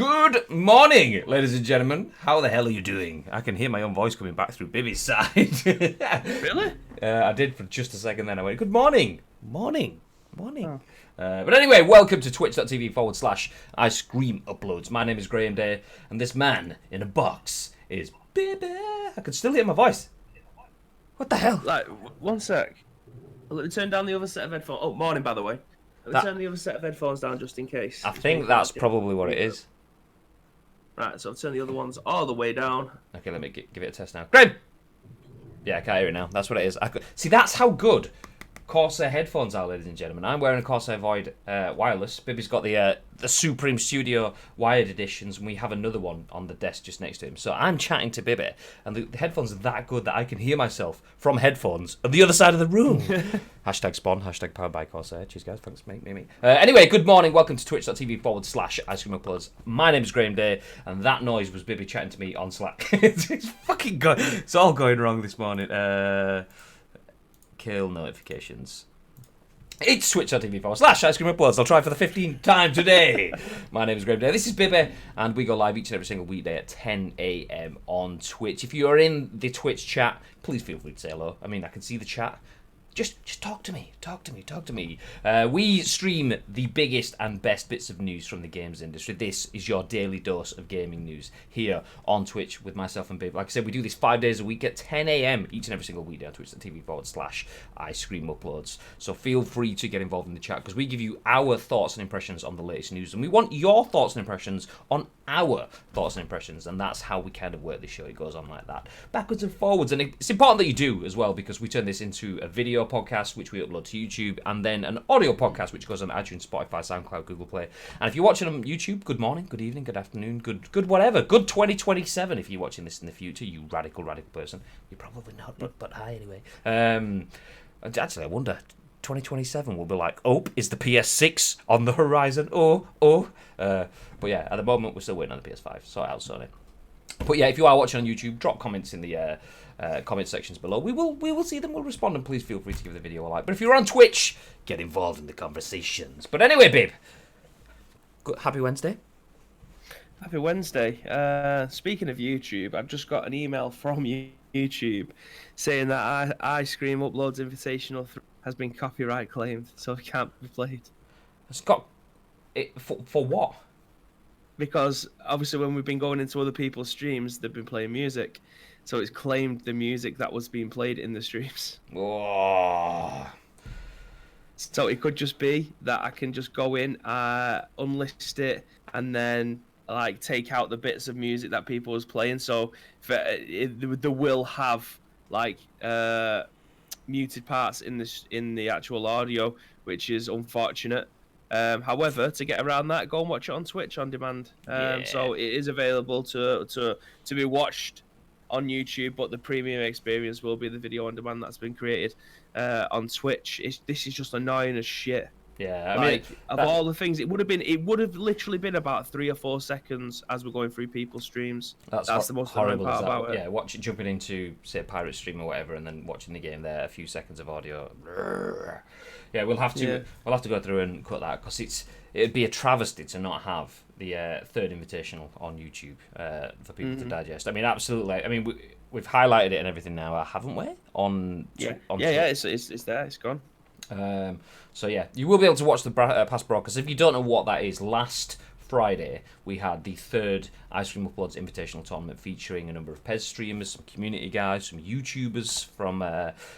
Good morning, ladies and gentlemen. How the hell are you doing? I can hear my own voice coming back through Bibby's side. Really? I did for just a second, then I went, good morning. Morning. Oh. But anyway, welcome to twitch.tv/Ice Cream Uploads. My name is Graham Day, and this man in a box is Bibby. I can still hear my voice. What the hell? Like, one sec. Let me turn down the other set of headphones. Oh, morning, by the way. Let me turn the other set of headphones down just in case. I think that's probably what it is. Right, so I'll turn the other ones all the way down. Okay, let me give it a test now. Graham! Yeah, I can't hear it now. That's what it is. See, that's how good Corsair headphones are, ladies and gentlemen. I'm wearing a Corsair Void wireless. Bibby's got the Supreme Studio wired editions, and we have another one on the desk just next to him. So I'm chatting to Bibby, and the headphones are that good that I can hear myself from headphones on the other side of the room. Hashtag spawn, hashtag powered by Corsair. Cheers, guys. Thanks, mate. Anyway, good morning. Welcome to twitch.tv/Ice Cream Uploads. My name is Graham Day, and that noise was Bibby chatting to me on Slack. It's fucking good. It's all going wrong this morning. Kill notifications. It's twitch.tv/Ice Cream Uploads. I'll try for the 15th time today. My name is Graham Day. This is Bibby, and we go live each and every single weekday at 10 a.m. on Twitch. If you are in the Twitch chat, please feel free to say hello. I mean, I can see the chat. Just talk to me. Talk to me. We stream the biggest and best bits of news from the games industry. This is your daily dose of gaming news here on Twitch with myself and Bib. Like I said, we do this 5 days a week at 10 a.m. each and every single weekday on twitch.tv/Ice Cream Uploads. So feel free to get involved in the chat because we give you our thoughts and impressions on the latest news, and we want your thoughts and impressions on our thoughts and impressions, and that's how we kind of work the show. It goes on like that, backwards and forwards, and it's important that you do as well because we turn this into a video podcast which we upload to YouTube, and then an audio podcast which goes on iTunes, Spotify, SoundCloud, Google Play. And if you're watching on YouTube, good morning, good evening, good afternoon, good whatever, good 2027 if you're watching this in the future, you radical person. You're probably not, but hi anyway. Actually, I wonder, 2027 will be like, oh, is the PS6 on the horizon? But yeah, at the moment we're still waiting on the PS5. Sort out Sony. But yeah, if you are watching on YouTube, drop comments in the comment sections below. We will see them. We'll respond, and please feel free to give the video a like. But if you're on Twitch, get involved in the conversations. But anyway, babe, happy Wednesday. Happy Wednesday. Speaking of YouTube, I've just got an email from YouTube saying that Ice Cream Uploads Invitational has been copyright claimed, so it can't be played. It's got it for what? Because obviously when we've been going into other people's streams, they've been playing music. So it's claimed the music that was being played in the streams. Oh. So it could just be that I can just go in, unlist it, and then like take out the bits of music that people was playing. So they will have like muted parts in the actual audio, which is unfortunate. However, to get around that, go and watch it on Twitch on demand. So it is available to be watched on YouTube, but the premium experience will be the video on demand that's been created on Twitch. This is just annoying as shit. Yeah, I mean, of all the things, it would have literally been about 3 or 4 seconds as we're going through people's streams. That's the most annoying part about it. Yeah, jumping into say a pirate stream or whatever, and then watching the game there, a few seconds of audio. Yeah, we'll have to go through and cut that because it'd be a travesty to not have the third invitational on YouTube for people to digest. I mean, absolutely. I mean, we've highlighted it and everything now, haven't we? It's there. It's gone. So yeah, you will be able to watch the past broadcasts. If you don't know what that is, last Friday we had the third Ice Cream Uploads Invitational Tournament featuring a number of PES streamers, some community guys, some YouTubers from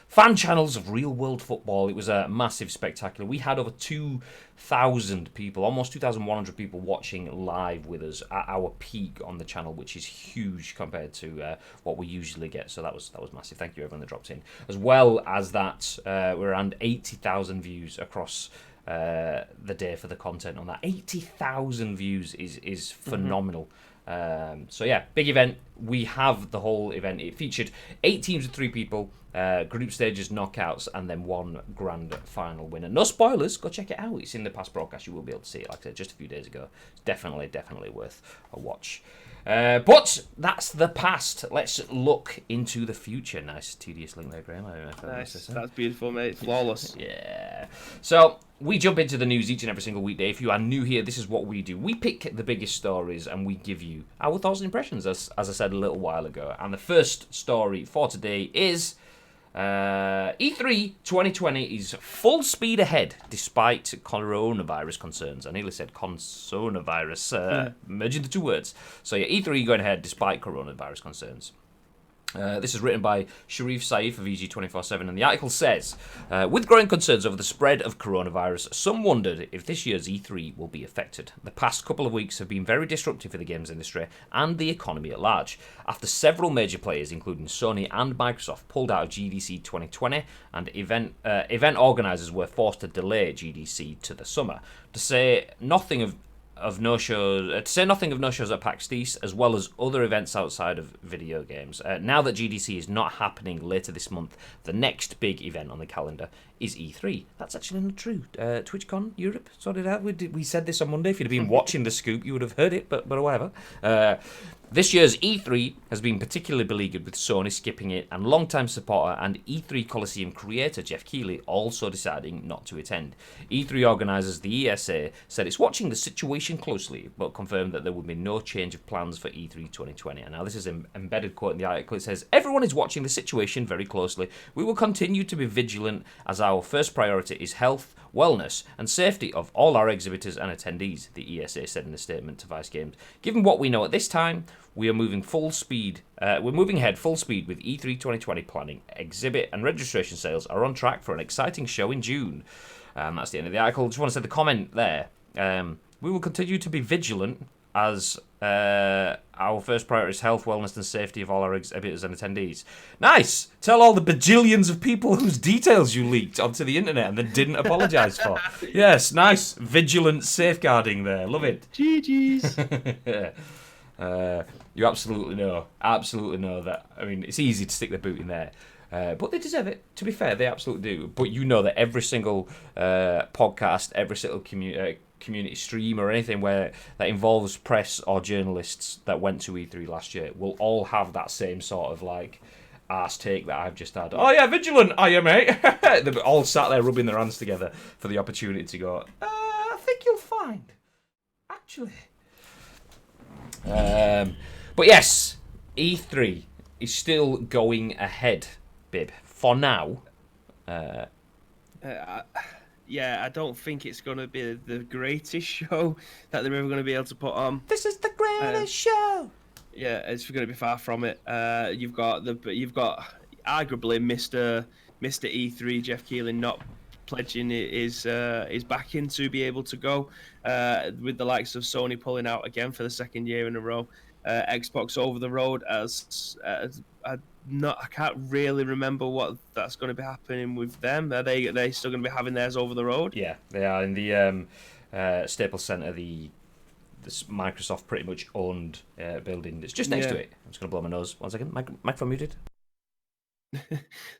fan channels of real world football. It was a massive spectacular. We had over 2,000 people, almost 2,100 people watching live with us at our peak on the channel, which is huge compared to what we usually get. So that was massive. Thank you everyone that dropped in. As well as that, we're around 80,000 views across the day for the content on that. 80,000 views is phenomenal. So yeah, big event. We have the whole event. It featured 8 teams of 3 people, group stages, knockouts, and then 1 grand final winner. No spoilers, go check it out. It's in the past broadcast. You will be able to see it, like I said, just a few days ago. It's definitely worth a watch. But that's the past. Let's look into the future. Nice, tedious link there, Graham. I don't know if nice. That's beautiful, mate. Flawless. Yeah. So we jump into the news each and every single weekday. If you are new here, this is what we do. We pick the biggest stories and we give you our thoughts and impressions, as I said a little while ago. And the first story for today is E3 2020 is full speed ahead despite coronavirus concerns. I nearly said coronavirus, merging the two words. So yeah, E3 going ahead despite coronavirus concerns. This is written by Sherif, Saed for VG247, and the article says, with growing concerns over the spread of coronavirus, some wondered if this year's E3 will be affected. The past couple of weeks have been very disruptive for the games industry and the economy at large, after several major players, including Sony and Microsoft, pulled out of GDC 2020, and event organisers were forced to delay GDC to the summer. To say nothing of no shows at PAX East, as well as other events outside of video games. Now that GDC is not happening later this month, the next big event on the calendar is E3. That's actually not true. TwitchCon Europe sorted out. We said this on Monday. If you'd have been watching the scoop, you would have heard it, but whatever. This year's E3 has been particularly beleaguered, with Sony skipping it and longtime supporter and E3 Coliseum creator Jeff Keighley also deciding not to attend. E3 organisers, the ESA, said it's watching the situation closely, but confirmed that there will be no change of plans for E3 2020. And now this is an embedded quote in the article. It says, "Everyone is watching the situation very closely. We will continue to be vigilant as our first priority is health, wellness and safety of all our exhibitors and attendees," the ESA said in a statement to Vice Games. "Given what we know at this time, we are moving full speed. We're moving ahead full speed with E3 2020 planning. Exhibit and registration sales are on track for an exciting show in June." That's the end of the article. Just want to say the comment there. We will continue to be vigilant as our first priority is health, wellness, and safety of all our exhibitors and attendees. Nice! Tell all the bajillions of people whose details you leaked onto the internet and then didn't apologise for. Yes, nice. Vigilant safeguarding there. Love it. GG's. You absolutely know that. I mean, it's easy to stick the boot in there. But they deserve it. To be fair, they absolutely do. But you know that every single podcast, every single community stream or anything where that involves press or journalists that went to E3 last year will all have that same sort of like arse take that I've just had. Oh yeah, vigilant, are you, mate? They're all sat there rubbing their hands together for the opportunity to go, I think you'll find, actually. But yes, E3 is still going ahead, Bib, for now. Yeah, I don't think it's going to be the greatest show that they're ever going to be able to put on. This is the greatest show. Yeah, it's going to be far from it. You've got arguably Mr. E3 Jeff Keighley not pledging his backing to be able to go, with the likes of Sony pulling out again for the second year in a row. Xbox over the road as I can't really remember what that's going to be happening with them. Are they still going to be having theirs over the road? Yeah, they are in the Staples Center, this Microsoft pretty much owned building that's just next to it. I'm just going to blow my nose. 1 second. Microphone muted.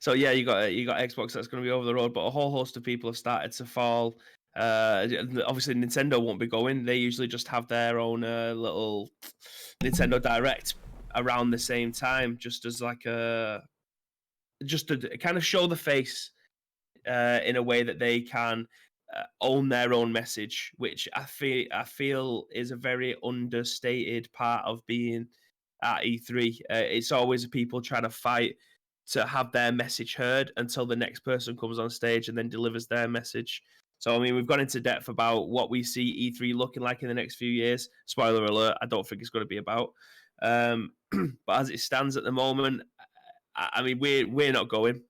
So yeah, you got Xbox that's going to be over the road, but a whole host of people have started to fall. Obviously, Nintendo won't be going. They usually just have their own little Nintendo Direct around the same time, just as like just to kind of show the face in a way that they can own their own message, which I feel is a very understated part of being at E3. It's always people trying to fight to have their message heard until the next person comes on stage and then delivers their message. So, I mean, we've gone into depth about what we see E3 looking like in the next few years. Spoiler alert, I don't think it's going to be about. But as it stands at the moment, I mean, we're not going.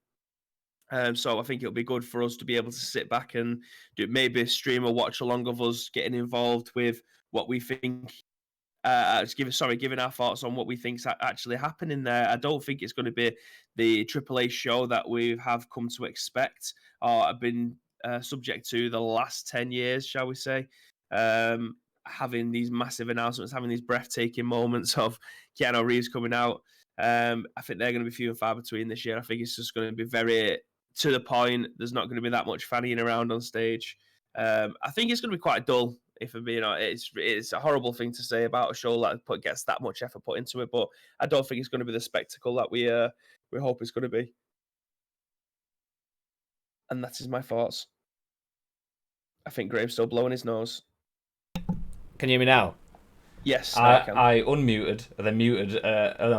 So I think it'll be good for us to be able to sit back and do maybe stream or watch along of us getting involved with what we think. Giving our thoughts on what we think's actually happening there. I don't think it's going to be the AAA show that we have come to expect or have been subject to the last 10 years, shall we say. Having these massive announcements, having these breathtaking moments of Keanu Reeves coming out. I think they're going to be few and far between this year. I think it's just going to be very to the point. There's not going to be that much fannying around on stage. I think it's going to be quite dull. If I'm being honest, it's a horrible thing to say about a show that gets that much effort put into it, but I don't think it's going to be the spectacle that we hope it's going to be. And that is my thoughts. I think Graham's still blowing his nose. Can you hear me now? Yes, now I can. I unmuted, then muted,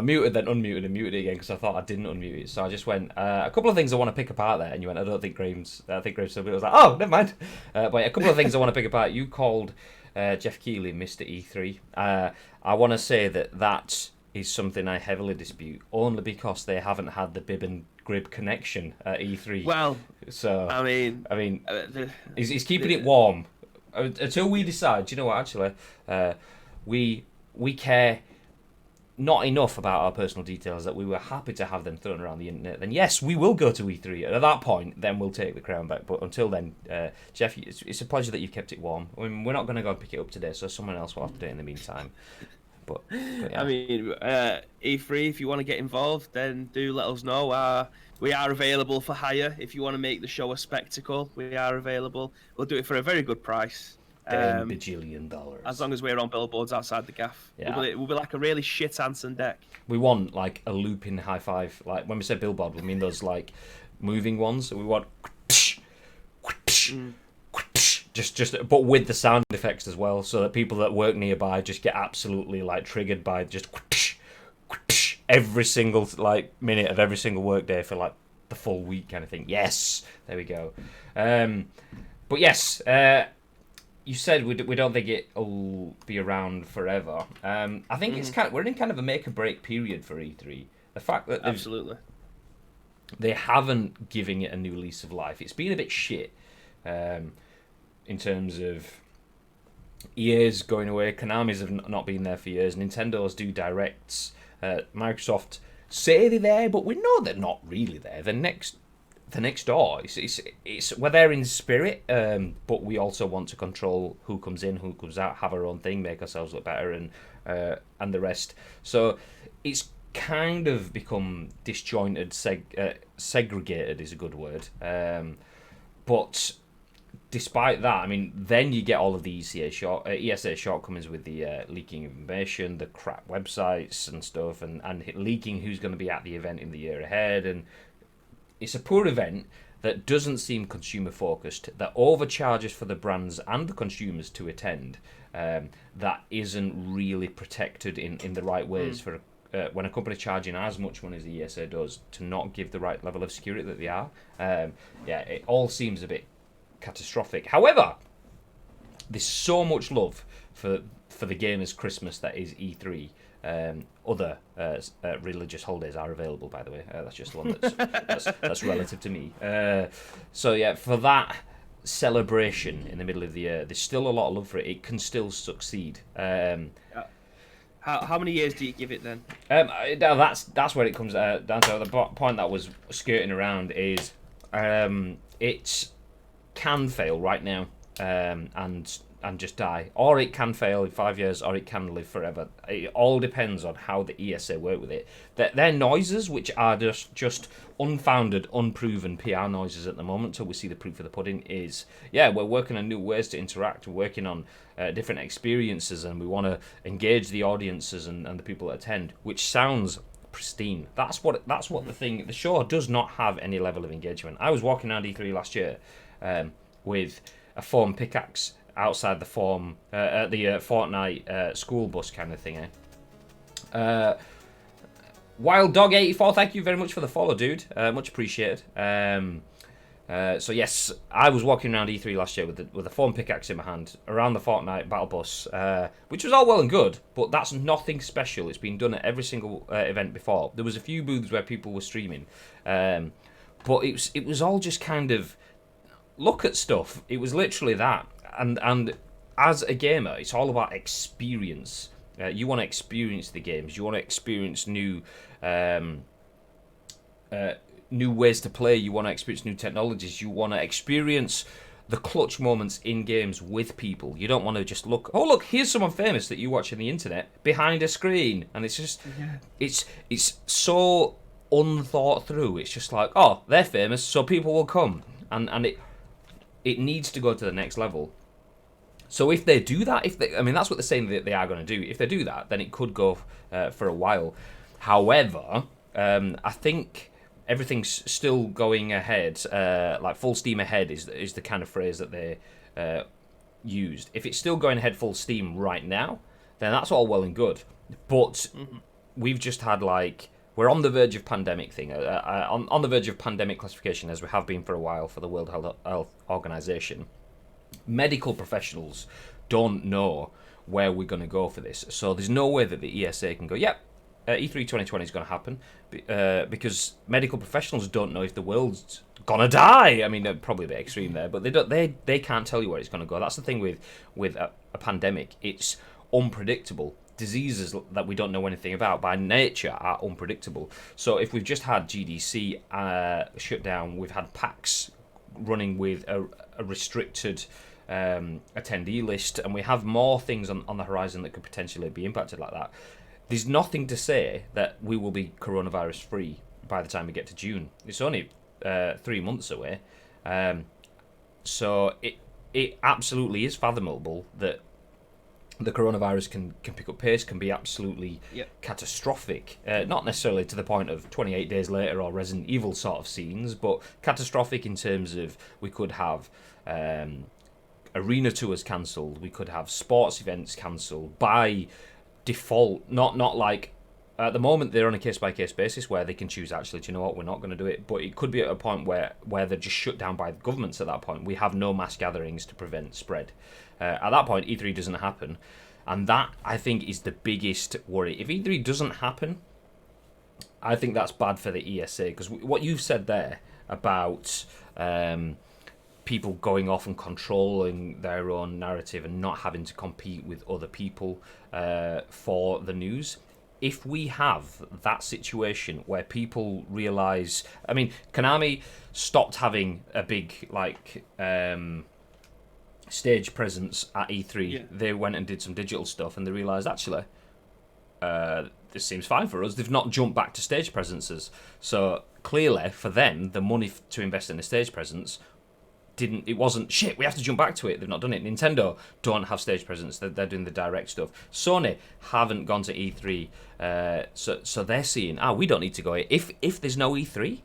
muted, then unmuted, and muted it again because I thought I didn't unmute it. So I just went, a couple of things I want to pick apart there, and you went, I think Graham's still. I was like, oh, never mind. But a couple of things I want to pick apart. You called Jeff Keighley Mr. E3. I want to say that is something I heavily dispute, only because they haven't had the bib and grib connection at E3. Well, so I mean, he's keeping it warm until we decide. Do you know what? Actually, we care not enough about our personal details that we were happy to have them thrown around the internet. Then yes, we will go to E3, and at that point, then we'll take the crown back. But until then, Jeff, it's a pleasure that you've kept it warm. I mean, we're not going to go and pick it up today, so someone else will have to do it in the meantime. But yeah. I mean, E3, if you want to get involved, then do let us know. We are available for hire. If you want to make the show a spectacle, we are available. We'll do it for a very good price. $10 bajillion. As long as we're on billboards outside the gaff. Yeah. We'll be like a really shit Anson deck. We want like a looping high five. Like when we say billboard, we mean those like moving ones. We want just but with the sound effects as well, so that people that work nearby just get absolutely like triggered by just every single like minute of every single work day for like the full week kind of thing. Yes, there we go. But yes, you said we don't think it'll be around forever. I think we're in kind of a make or break period for E3. The fact that absolutely they haven't given it a new lease of life. It's been a bit shit in terms of EA's going away. Konami's have not been there for years. Nintendo's do directs. Microsoft say they're there, but we know they're not really there. They're next door. It's we're there in spirit, but we also want to control who comes in, who comes out, have our own thing, make ourselves look better, and the rest. So it's kind of become disjointed, segregated is a good word. But despite that, I mean, then you get all of the ESA shortcomings with the leaking information, the crap websites and stuff, and leaking who's going to be at the event in the year ahead, and it's a poor event that doesn't seem consumer focused, that overcharges for the brands and the consumers to attend, that isn't really protected in the right ways for when a company charging as much money as the ESA does to not give the right level of security that they are. It all seems a bit catastrophic. However, there's so much love for the gamers' Christmas that is E3. Other religious holidays are available, by the way. That's just one that's relative to me. So yeah, for that celebration in the middle of the year, there's still a lot of love for it. It can still succeed. How many years do you give it then? That's where it comes down to. The point that was skirting around is it can fail right now and just die, or it can fail in 5 years, or it can live forever. It all depends on how the ESA work with it. Their noises, which are just unfounded, unproven PR noises at the moment, until we see the proof of the pudding, is we're working on new ways to interact. We're working on different experiences, and we want to engage the audiences and the people that attend, which sounds pristine. That's what the show does not have any level of engagement. I was walking around E3 last year with a foam pickaxe outside the form at the Fortnite school bus kind of thing. Wild Dog 84, thank you very much for the follow, dude. Much appreciated. So yes, I was walking around E3 last year with a foam pickaxe in my hand around the Fortnite battle bus, which was all well and good, but that's nothing special. It's been done at every single event before. There was a few booths where people were streaming, but it was all just kind of look at stuff. It was literally that. And as a gamer, it's all about experience. You want to experience the games. You want to experience new ways to play. You want to experience new technologies. You want to experience the clutch moments in games with people. You don't want to just look, here's someone famous that you watch on the internet behind a screen. And it's just, it's so unthought through. It's just like, oh, they're famous, so people will come. And it needs to go to the next level. So if they do that, that's what they're saying that they are going to do. If they do that, then it could go for a while. However, I think everything's still going ahead. Like full steam ahead is the kind of phrase that they used. If it's still going ahead full steam right now, then that's all well and good. But we've just had we're on the verge of pandemic thing, on the verge of pandemic classification, as we have been for a while for the World Health Organization. Medical professionals don't know where we're going to go for this, so there's no way that the ESA can go, yep, E3 2020 is going to happen, because medical professionals don't know if the world's gonna die. I mean, probably a bit extreme there, but they can't tell you where it's going to go. That's the thing with a pandemic. It's unpredictable. Diseases that we don't know anything about by nature are unpredictable. So if we've just had GDC shut down, we've had PAX running with a restricted attendee list, and we have more things on the horizon that could potentially be impacted like that. There's nothing to say that we will be coronavirus free by the time we get to June. It's only 3 months away, so it absolutely is fathomable that the coronavirus can pick up pace, can be absolutely catastrophic. Not necessarily to the point of 28 days later or Resident Evil sort of scenes, but catastrophic in terms of we could have arena tours cancelled, we could have sports events cancelled by default. Not like at the moment they're on a case-by-case basis where they can choose, actually, do you know what, we're not going to do it. But it could be at a point where they're just shut down by the governments at that point. We have no mass gatherings to prevent spread. At that point, E3 doesn't happen. And that, I think, is the biggest worry. If E3 doesn't happen, I think that's bad for the ESA. Because what you've said there about people going off and controlling their own narrative and not having to compete with other people for the news. If we have that situation where people realise... I mean, Konami stopped having a big, stage presence at E3. Yeah. They went and did some digital stuff, and they realised, actually, this seems fine for us. They've not jumped back to stage presences. So, clearly, for them, the money to invest in a stage presence wasn't, shit, we have to jump back to it. They've not done it. Nintendo don't have stage presence. They're doing the direct stuff. Sony haven't gone to E3. So they're seeing, we don't need to go here. If there's no E3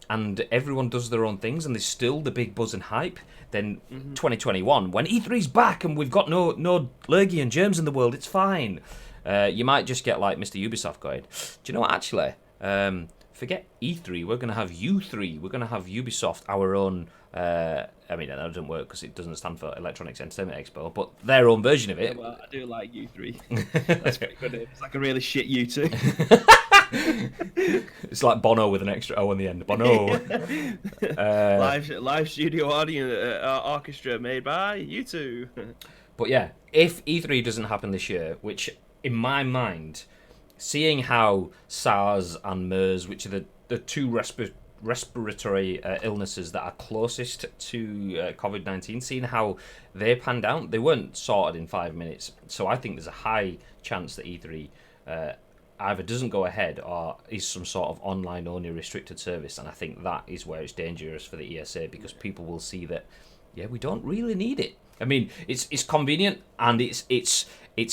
and everyone does their own things and there's still the big buzz and hype, then 2021, when E3's back and we've got no lurgy and germs in the world, it's fine. You might just get like Mr. Ubisoft going, do you know what, actually, forget E3, we're going to have U3, we're going to have Ubisoft, our own... I mean, that doesn't work because it doesn't stand for Electronics Entertainment Expo, but their own version of it. Yeah, well, I do like U3. That's pretty good. It's like a really shit U2. It's like Bono with an extra O on the end. Bono. Live studio audio orchestra made by U2. But yeah, if E3 doesn't happen this year, which in my mind, seeing how SARS and MERS, which are the two respiratory illnesses that are closest to COVID-19, seeing how they panned out, they weren't sorted in 5 minutes. So I think there's a high chance that E3 either doesn't go ahead or is some sort of online-only restricted service. And I think that is where it's dangerous for the ESA, because people will see that, yeah, we don't really need it. I mean, it's convenient and it's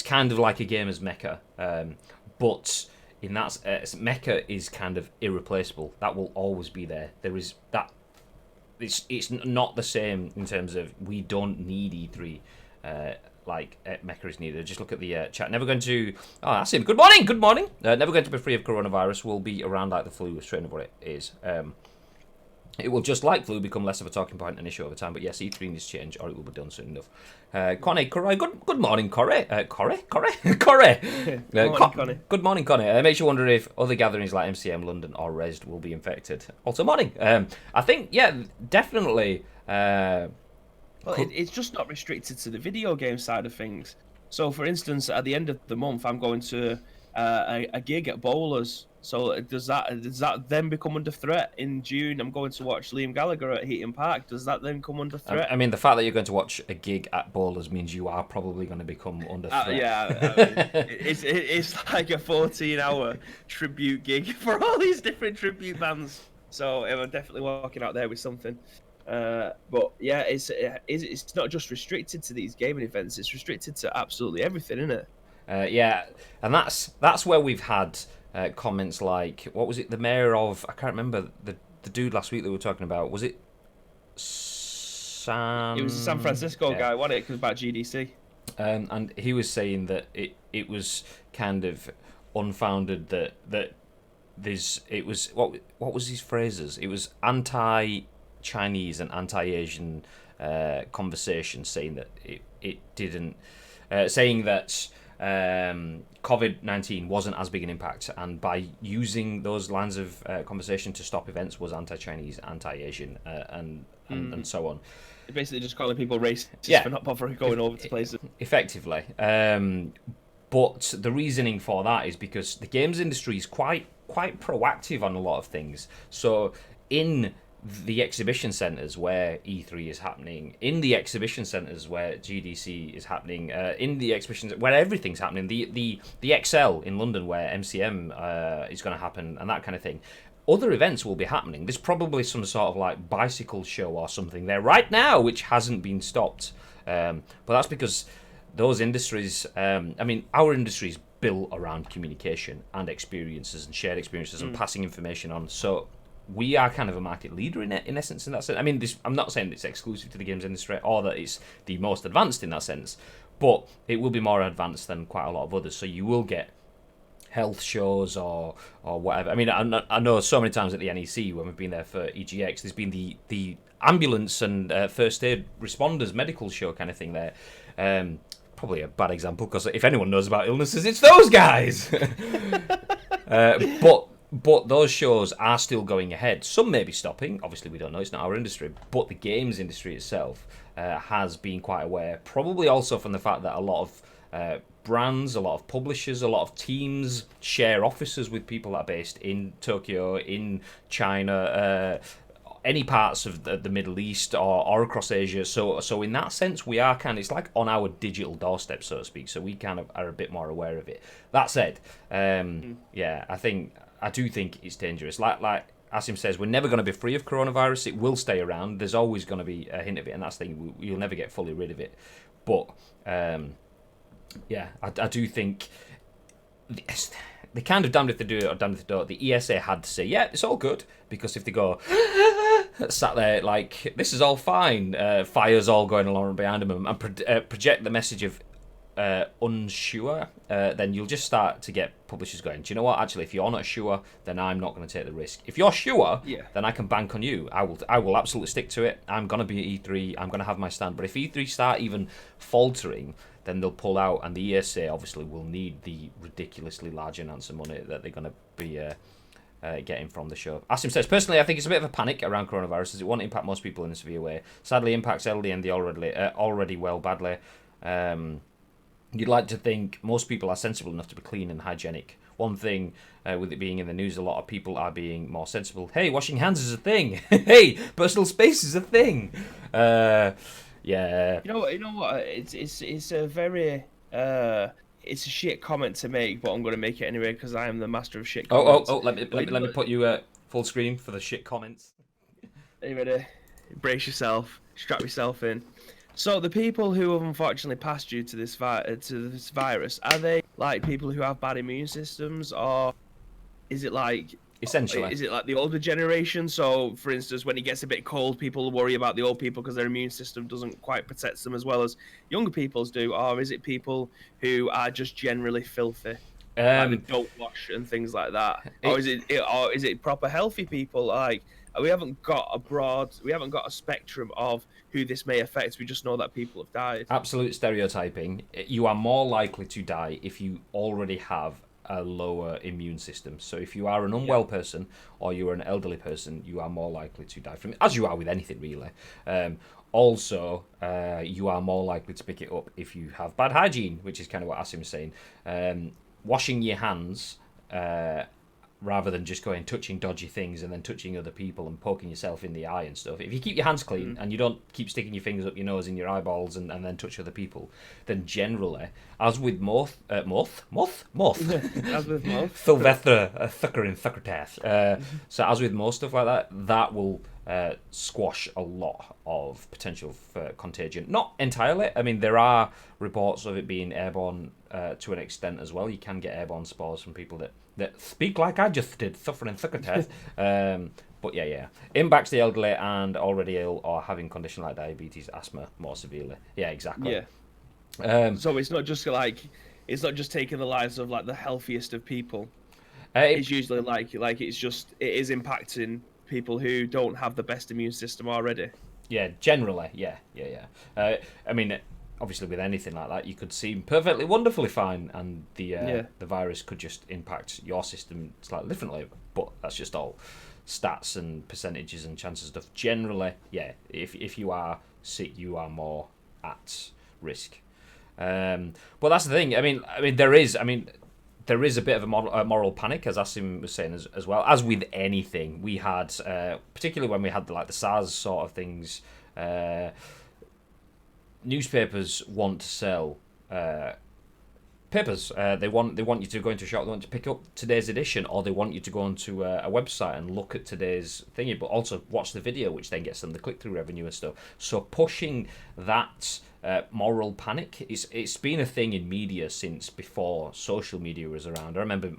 kind of like a gamer's mecca, but in that mecca is kind of irreplaceable. That will always be there. There is that. It's not the same in terms of we don't need E3 like mecca is needed. Just look at the chat. Never going to. Oh, that's him. Good morning. Good morning. Never going to be free of coronavirus. Will be around like the flu, strain of what it is. It will, just like flu, become less of a talking point and issue over time. But yes, E3 needs to change, or it will be done soon enough. Connie, good morning, Corey. Corey. Good morning, Connie. It makes you wonder if other gatherings like MCM, London, or Resd will be infected. Also, morning. I think, yeah, definitely. Well, it's just not restricted to the video game side of things. So, for instance, at the end of the month, I'm going to a gig at Bowlers. So does that then become under threat in June? I'm going to watch Liam Gallagher at Heaton Park. Does that then come under threat? I mean, the fact that you're going to watch a gig at Bowlers means you are probably going to become under threat. Yeah, I mean, it's like a 14-hour tribute gig for all these different tribute bands. So I'm definitely walking out there with something. But yeah, it's not just restricted to these gaming events. It's restricted to absolutely everything, isn't it? Yeah, and that's where we've had comments like, what was it, the mayor of, I can't remember, the dude last week that we were talking about, was it It was a San Francisco guy, wasn't it? 'Cause about GDC. And he was saying that it was kind of unfounded that it was what was his phrases? It was anti-Chinese and anti-Asian conversation, saying that it didn't, saying that COVID-19 wasn't as big an impact, and by using those lines of conversation to stop events was anti-Chinese, anti-Asian, and so on. Basically, just calling people racist for not bothering going over to places. Effectively. But the reasoning for that is because the games industry is quite proactive on a lot of things. So in the exhibition centres where E3 is happening, in the exhibition centres where GDC is happening, in the exhibitions where everything's happening, the XL in London where MCM is going to happen and that kind of thing, other events will be happening. There's probably some sort of like bicycle show or something there right now which hasn't been stopped. But that's because those industries, our industry is built around communication and experiences and shared experiences and passing information on. So we are kind of a market leader in essence in that sense. I mean, I'm not saying it's exclusive to the games industry or that it's the most advanced in that sense, but it will be more advanced than quite a lot of others. So you will get health shows or whatever. I mean, I know so many times at the NEC when we've been there for EGX, there's been the ambulance and first aid responders medical show kind of thing there. Probably a bad example because if anyone knows about illnesses, it's those guys. But those shows are still going ahead. Some may be stopping. Obviously, we don't know. It's not our industry. But the games industry itself has been quite aware. Probably also from the fact that a lot of brands, a lot of publishers, a lot of teams share offices with people that are based in Tokyo, in China, any parts of the Middle East or across Asia. So in that sense, we are kind of, it's like on our digital doorstep, so to speak. So we kind of are a bit more aware of it. That said, I do think it's dangerous. Like Asim says, we're never going to be free of coronavirus. It will stay around. There's always going to be a hint of it, and that's the thing. You'll never get fully rid of it. But I do think they kind of damned if they do it or damned if they don't. The ESA had to say, yeah, it's all good, because if they go sat there like this is all fine, fires all going along behind them, and project the message of unsure, then you'll just start to get publishers going, do you know what, actually, if you're not sure, then I'm not going to take the risk. If you're sure, then I can bank on you. I will absolutely stick to it. I'm going to be at E3, I'm going to have my stand. But if E3 start even faltering, then they'll pull out, and the ESA obviously will need the ridiculously large amounts of money that they're going to be getting from the show. Asim says, personally, I think it's a bit of a panic around coronavirus, as it won't impact most people in a severe way. Sadly, impacts elderly and the already well badly. You'd like to think most people are sensible enough to be clean and hygienic. One thing with it being in the news, a lot of people are being more sensible. Hey, washing hands is a thing. Hey, personal space is a thing. Yeah. You know what? It's a very it's a shit comment to make, but I'm going to make it anyway because I am the master of shit comments. Let me put you full screen for the shit comments. Are you ready? Brace yourself. Strap yourself in. So the people who have unfortunately passed due to this virus, are they like people who have bad immune systems, or is it like essentially? Is it like the older generation? So, for instance, when it gets a bit cold, people worry about the old people because their immune system doesn't quite protect them as well as younger people's do, or is it people who are just generally filthy, like they don't wash and things like that, or is it proper healthy people? Like, we haven't got a spectrum of who this may affect. We just know that people have died. Absolute stereotyping. You are more likely to die if you already have a lower immune system. So if you are an unwell person or you're an elderly person, you are more likely to die from it, as you are with anything really. Also, you are more likely to pick it up if you have bad hygiene, which is kind of what Asim is saying. Washing your hands rather than just going touching dodgy things and then touching other people and poking yourself in the eye and stuff. If you keep your hands clean and you don't keep sticking your fingers up your nose in your eyeballs and then touch other people, then generally, as with moth, as with moth, Thulvethra, Thucker in Thuckertath. So as with most stuff like that, that will squash a lot of potential for contagion. Not entirely. I mean, there are reports of it being airborne to an extent as well. You can get airborne spores from people that that speak like I just did, suffering thick of death. But yeah. Impacts the elderly and already ill or having conditions like diabetes, asthma more severely. Yeah, exactly. Yeah. So it's not just taking the lives of like the healthiest of people. It's usually like it is impacting people who don't have the best immune system already. Yeah, generally, yeah. I mean, obviously, with anything like that, you could seem perfectly wonderfully fine, and the virus could just impact your system slightly differently. But that's just all stats and percentages and chances stuff. Generally, yeah, if you are sick, you are more at risk. But that's the thing. I mean, there is a bit of a moral panic, as Asim was saying as well. As with anything, we had, particularly when we had the SARS sort of things, newspapers want to sell papers. They want you to go into a shop, they want to pick up today's edition, or they want you to go onto a website and look at today's thingy, but also watch the video, which then gets them the click-through revenue and stuff. So pushing that moral panic, it's been a thing in media since before social media was around. I remember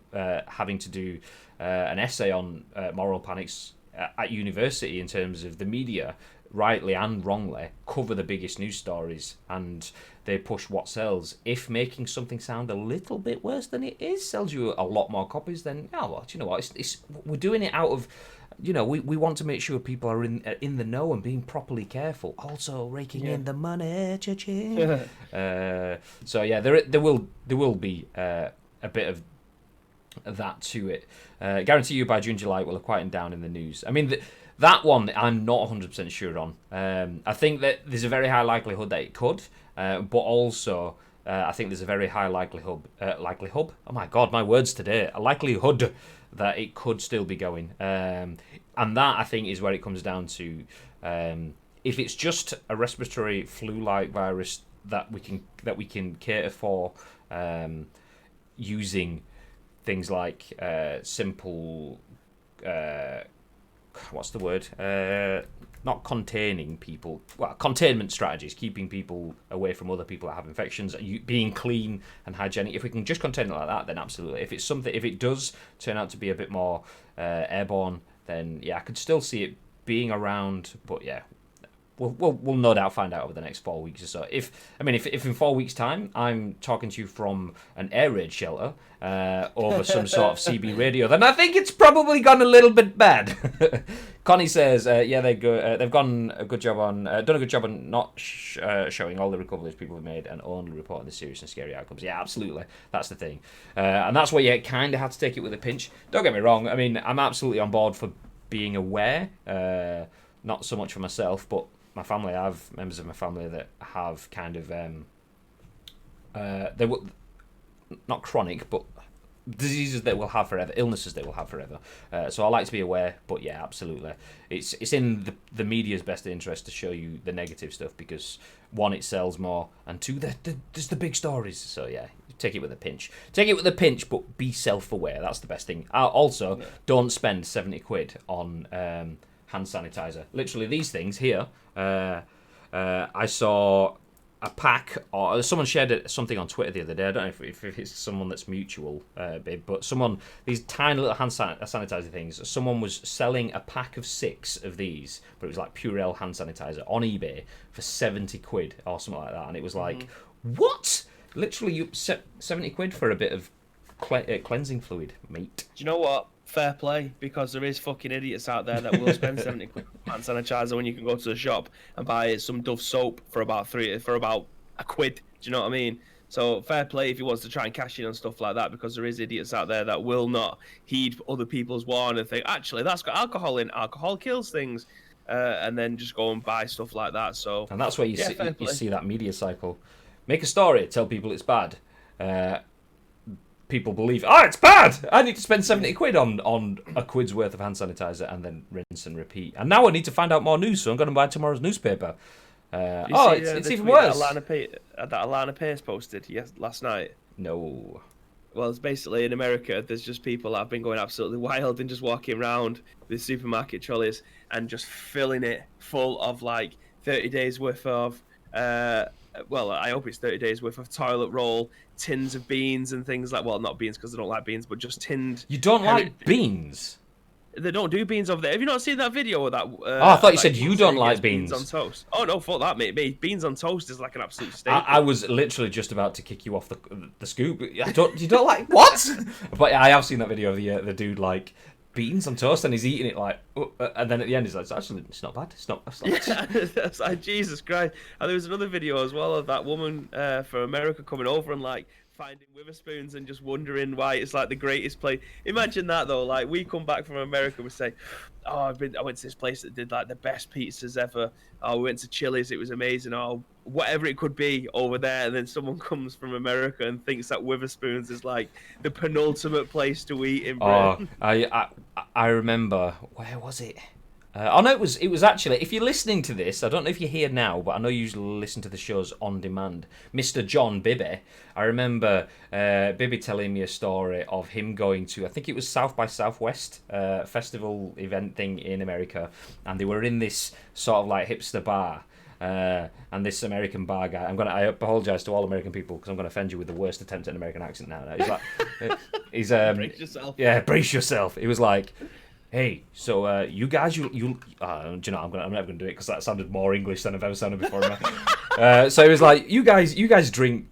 having to do an essay on moral panics at university in terms of the media, rightly and wrongly, cover the biggest news stories, and they push what sells. If making something sound a little bit worse than it is sells you a lot more copies, then do you know what? It's we're doing it out of, we want to make sure people are in the know and being properly careful. Also raking in the money, cha-ching. So yeah, there will be a bit of that to it. Guarantee you by June, July it will have quietened down in the news. I mean, that one I'm not 100% sure on. I think that there's a very high likelihood that it could, but also I think there's a very high likelihood. Oh my god, my words today. A likelihood that it could still be going, and that I think is where it comes down to. If it's just a respiratory flu-like virus that we can cater for, using things like simple. What's the word? Not containing people. Well, containment strategies, keeping people away from other people that have infections, being clean and hygienic. If we can just contain it like that, then absolutely. If it does turn out to be a bit more airborne, then yeah, I could still see it being around. But yeah, we'll no doubt find out over the next 4 weeks or so. If in 4 weeks' time I'm talking to you from an air raid shelter over some sort of CB radio, then I think it's probably gone a little bit bad. Connie says, they've done a good job on not showing all the recoveries people have made and only reporting the serious and scary outcomes. Yeah, absolutely, that's the thing, and that's where you kind of have to take it with a pinch. Don't get me wrong. I mean, I'm absolutely on board for being aware. Not so much for myself, but my family, I have members of my family that have kind of they will not chronic, but diseases that we'll have forever, illnesses that we'll have forever. So I like to be aware, but yeah, absolutely, it's in the media's best interest to show you the negative stuff, because one, it sells more, and two, there's the big stories. So yeah, take it with a pinch. But be self-aware. That's the best thing. Also, don't spend 70 quid on hand sanitizer. Literally, these things here. I saw a pack, or someone shared something on Twitter the other day. I don't know if it's someone that's mutual, babe, but these tiny little hand sanitizer things. Someone was selling a pack of 6 of these, but it was like Purell hand sanitizer on eBay for 70 quid or something like that, and it was like, what? Literally, you 70 quid for a bit of cleansing fluid, mate. Do you know what? Fair play, because there is fucking idiots out there that will spend 70 quid on hand sanitizer when you can go to the shop and buy some Dove soap for about a quid. Do you know what I mean? So fair play if he wants to try and cash in on stuff like that, because there is idiots out there that will not heed other people's warning and think, actually, that's got alcohol in. Alcohol kills things, and then just go and buy stuff like that. So, and that's where you see that media cycle. Make a story, tell people it's bad. People believe, it's bad. I need to spend 70 quid on a quid's worth of hand sanitizer and then rinse and repeat. And now I need to find out more news, so I'm going to buy tomorrow's newspaper. It's even worse. That Alana Pace posted last night. No. Well, it's basically in America, there's just people that have been going absolutely wild and just walking around with supermarket trolleys and just filling it full of like 30 days worth of well, I hope it's 30 days worth of toilet roll, tins of beans and things like, well, not beans because I don't like beans, but just tinned. You don't like beans? They don't do beans over there. Have you not seen that video of that? Oh, I thought you said you don't like beans on beans. toast. Oh no, fuck that, mate. Beans on toast is like an absolute staple. I was literally just about to kick you off the scoop. You don't like what? But I have seen that video of the dude like beans on toast, and he's eating it like, and then at the end he's like, actually, it's not bad. It's not. Yeah, that's like Jesus Christ. And there was another video as well of that woman from America coming over and like finding Witherspoons and just wondering why it's like the greatest place. Imagine that though. Like we come back from America, we say, "Oh, I went to this place that did like the best pizzas ever. Oh, we went to Chili's, it was amazing. Oh, whatever it could be over there." And then someone comes from America and thinks that Witherspoons is like the penultimate place to eat in Britain. Oh, I remember. Where was it? Oh no, it was actually. If you're listening to this, I don't know if you're here now, but I know you usually listen to the shows on demand. Mr. John Bibby, I remember Bibby telling me a story of him going to, I think it was South by Southwest festival event thing in America, and they were in this sort of like hipster bar. And this American bar guy, I apologise to all American people because I'm going to offend you with the worst attempt at an American accent now. He's like, Brace yourself. Yeah, brace yourself. He was like, hey, so you guys, do you know, I'm never gonna do it because that sounded more English than I've ever sounded before. So he was like, you guys drink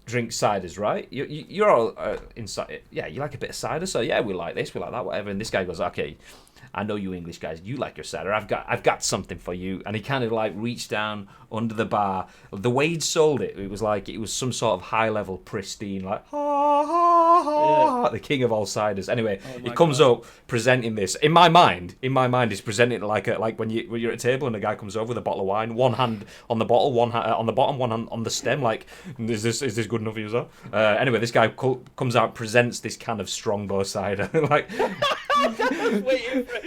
ciders, right? You're all inside. Yeah, you like a bit of cider, so yeah, we like this, we like that, whatever. And this guy goes, okay, I know you English guys, you like your cider. I've got something for you. And he kind of like reached down under the bar. The way he'd sold it, it was like it was some sort of high level pristine, like ha ha ha, the king of all ciders. Anyway, he comes up presenting this. In my mind, he's presenting it like when you're at a table and a guy comes over with a bottle of wine, one hand on the bottle, one hand on the bottom, one hand on the stem. Like, is this good enough for you, sir? Anyway, this guy comes out, presents this can of Strongbow cider, like. I was waiting for it.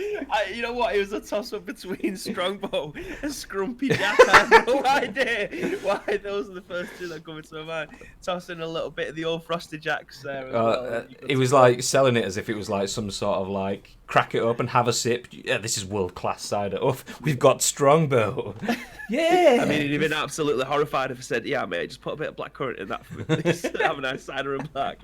You know what? It was a toss-up between Strongbow and Scrumpy Jack. I have no idea why those are the first two that come into my mind. Tossing a little bit of the old Frosty Jacks there as well. It was like selling it as if it was like some sort of like crack it open, have a sip. Yeah, this is world-class cider. Oh, we've got Strongbow. Yeah. I mean, he'd have been absolutely horrified if I said, "Yeah, mate, just put a bit of blackcurrant in that for me, please. Have a nice cider and black."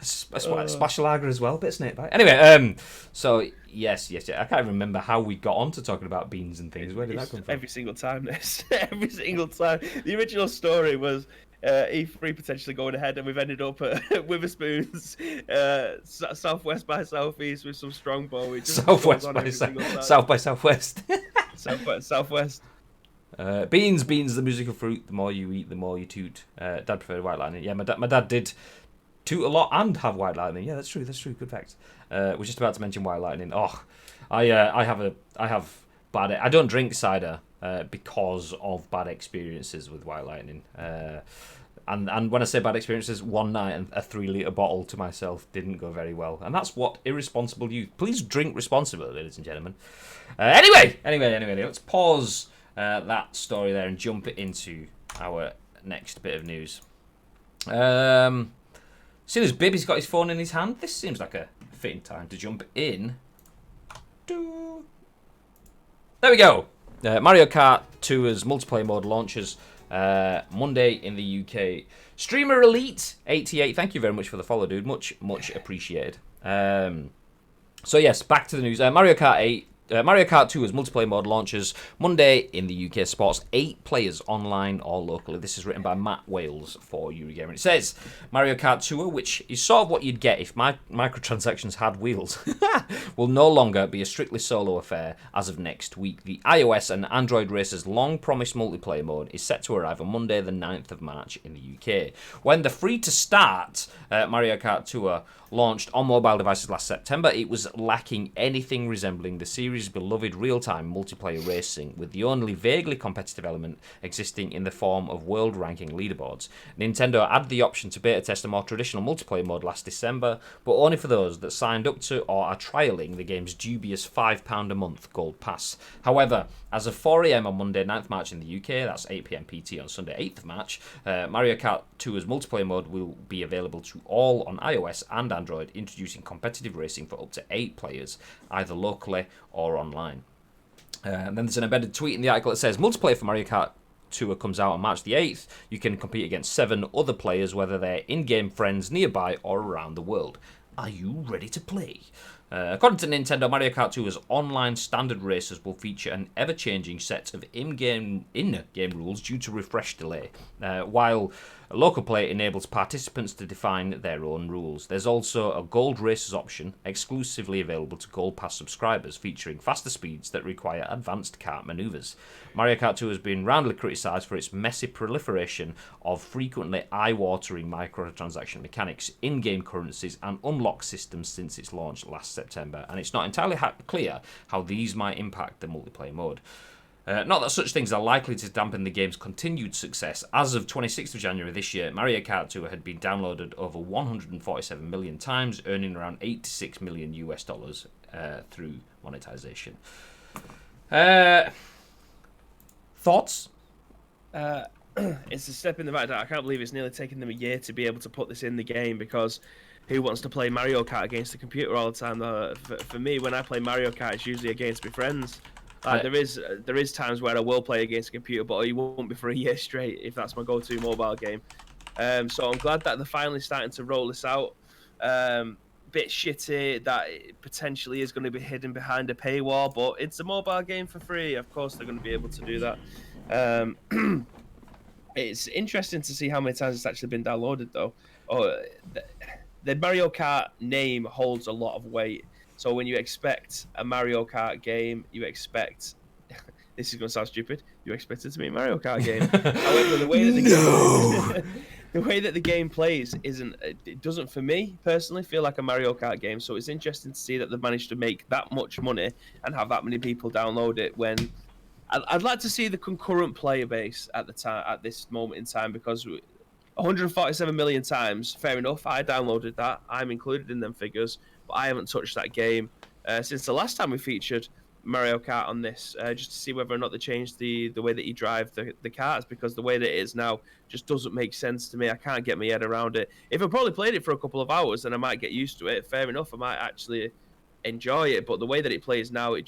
Splash lager as well, bit of snake bite. Anyway, so yes. I can't remember how we got on to talking about beans and things. Where did that come from? Every single time, this. Every single time. The original story was E3 potentially going ahead, and we've ended up at Witherspoons, Southwest by Southeast with some Strongbow. South by Southwest. Southwest. Beans, the musical fruit. The more you eat, the more you toot. Dad preferred white lightning. Yeah, my dad did toot a lot and have white lightning. Yeah, that's true. Good fact. We're just about to mention white lightning. Oh, I have bad. I don't drink cider because of bad experiences with white lightning. And when I say bad experiences, one night and a 3-litre bottle to myself didn't go very well. And that's what irresponsible youth. Please drink responsibly, ladies and gentlemen. Anyway, let's pause that story there and jump it into our next bit of news. As soon as Bibby's got his phone in his hand, this seems like a fitting time to jump in. There we go. Mario Kart Tour's multiplayer mode launches Monday in the UK. Streamer Elite 88, thank you very much for the follow, dude. Much appreciated. So yes, back to the news. Mario Kart 2's multiplayer mode launches Monday in the UK. Supports 8 players online or locally. This is written by Matt Wales for Eurogamer. It says Mario Kart Tour, which is sort of what you'd get if microtransactions had wheels, will no longer be a strictly solo affair as of next week. The iOS and Android racers' long-promised multiplayer mode is set to arrive on Monday, the 9th of March in the UK. When the free-to-start Mario Kart Tour launched on mobile devices last September, it was lacking anything resembling the series' beloved real-time multiplayer racing, with the only vaguely competitive element existing in the form of world-ranking leaderboards. Nintendo added the option to beta test a more traditional multiplayer mode last December, but only for those that signed up to or are trialling the game's dubious £5 a month Gold Pass. However, as of 4 AM on Monday 9th March in the UK, that's 8 PM PT on Sunday 8th of March, Mario Kart Tour's multiplayer mode will be available to all on iOS and Android, introducing competitive racing for up to 8 players, either locally or online. And then there's an embedded tweet in the article that says, multiplayer for Mario Kart Tour comes out on March the 8th, you can compete against 7 other players, whether they're in-game friends nearby or around the world. Are you ready to play? According to Nintendo, Mario Kart Tour's online standard races will feature an ever-changing set of in-game rules due to refresh delay, while local play enables participants to define their own rules. There's also a Gold Races option, exclusively available to Gold Pass subscribers, featuring faster speeds that require advanced kart maneuvers. Mario Kart Tour has been roundly criticised for its messy proliferation of frequently eye-watering microtransaction mechanics, in-game currencies, and unlock systems since its launch last September, and it's not entirely clear how these might impact the multiplayer mode. Not that such things are likely to dampen the game's continued success. As of 26th of January this year, Mario Kart Tour had been downloaded over 147 million times, earning around $86 million US through monetization. Thoughts? It's a step in the right direction. I can't believe it's nearly taken them a year to be able to put this in the game, because who wants to play Mario Kart against the computer all the time? For me, when I play Mario Kart, it's usually against my friends. There is times where I will play against a computer, but it won't be for a year straight if that's my go-to mobile game. So I'm glad that they're finally starting to roll this out. Bit shitty that it potentially is going to be hidden behind a paywall, but it's a mobile game for free. Of course, they're going to be able to do that. It's interesting to see how many times it's actually been downloaded, though. The Mario Kart name holds a lot of weight. So when you expect a Mario Kart game, you expect... this is going to sound stupid. You expect it to be a Mario Kart game. However, the way that the way that the game plays it doesn't, for me personally, feel like a Mario Kart game. So it's interesting to see that they've managed to make that much money and have that many people download it. When I'd like to see the concurrent player base at this moment in time, because 147 million times, fair enough. I downloaded that. I'm included in them figures, but I haven't touched that game since the last time we featured Mario Kart on this, just to see whether or not they changed the way that you drive the karts, because the way that it is now just doesn't make sense to me. I can't get my head around it. If I probably played it for a couple of hours, then I might get used to it. Fair enough, I might actually enjoy it, but the way that it plays now, it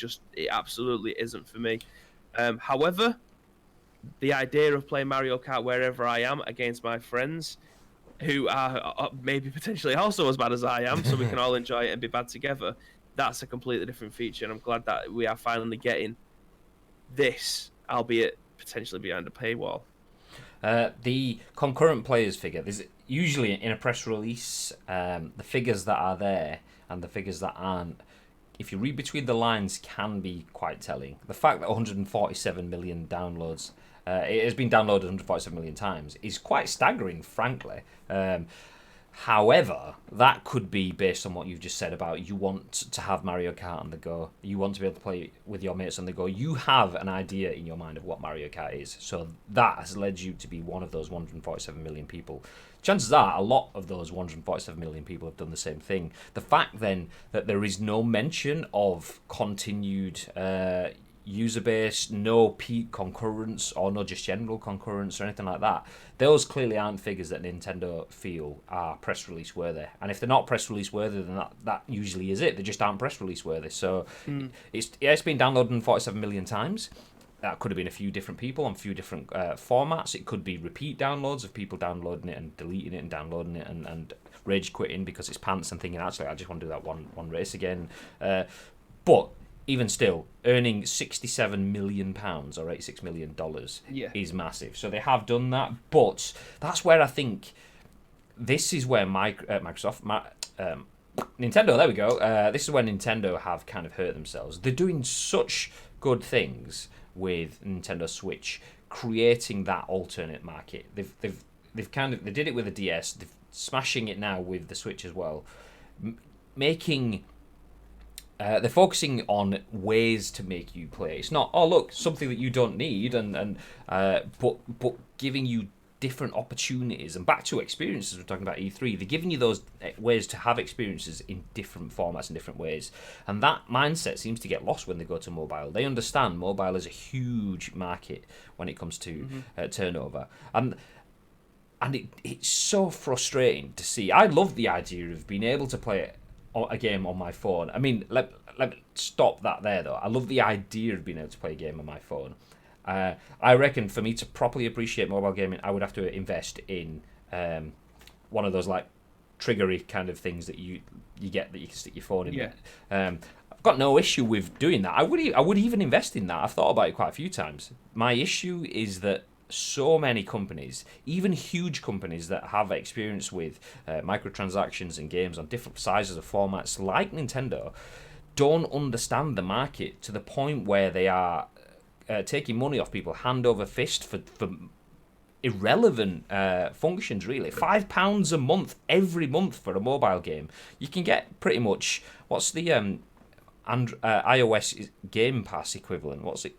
absolutely isn't for me. However, the idea of playing Mario Kart wherever I am against my friends, who are maybe potentially also as bad as I am, so we can all enjoy it and be bad together, that's a completely different feature, and I'm glad that we are finally getting this, albeit potentially behind a paywall. The concurrent players figure, there's usually in a press release, the figures that are there and the figures that aren't, if you read between the lines, can be quite telling. The fact that 147 million downloads, it has been downloaded 147 million times, is quite staggering, frankly. However, that could be based on what you've just said about you want to have Mario Kart on the go. You want to be able to play with your mates on the go. You have an idea in your mind of what Mario Kart is. So that has led you to be one of those 147 million people. Chances are a lot of those 147 million people have done the same thing. The fact then that there is no mention of continued user base, no peak concurrence, or no just general concurrence or anything like that, those clearly aren't figures that Nintendo feel are press release worthy. And if they're not press release worthy, then that usually is it. They just aren't press release worthy. So it's been downloaded 47 million times. That could have been a few different people on a few different formats. It could be repeat downloads of people downloading it and deleting it and downloading it and rage quitting because it's pants and thinking, actually, I just want to do that one race again. But even still, earning £67 million or $86 million is massive. So they have done that, but that's where I think this is where Nintendo, there we go. This is where Nintendo have kind of hurt themselves. They're doing such good things with Nintendo Switch, creating that alternate market. They did it with the DS. They're smashing it now with the Switch as well, they're focusing on ways to make you play. It's not, oh look, something that you don't need, but giving you different opportunities and back to experiences. We're talking about E3. They're giving you those ways to have experiences in different formats and different ways, and that mindset seems to get lost when they go to mobile. They understand mobile is a huge market when it comes to turnover, and it's so frustrating to see. I love the idea of being able to play a game on my phone. I mean, let me stop that there though. I love the idea of being able to play a game on my phone. I reckon for me to properly appreciate mobile gaming, I would have to invest in one of those like triggery kind of things that you get that you can stick your phone in. Yeah. I've got no issue with doing that. I would even invest in that. I've thought about it quite a few times. My issue is that so many companies, even huge companies that have experience with microtransactions and games on different sizes of formats, like Nintendo, don't understand the market to the point where they are taking money off people hand over fist for irrelevant functions, really. £5 a month every month for a mobile game. You can get pretty much, what's the iOS Game Pass equivalent? What's it?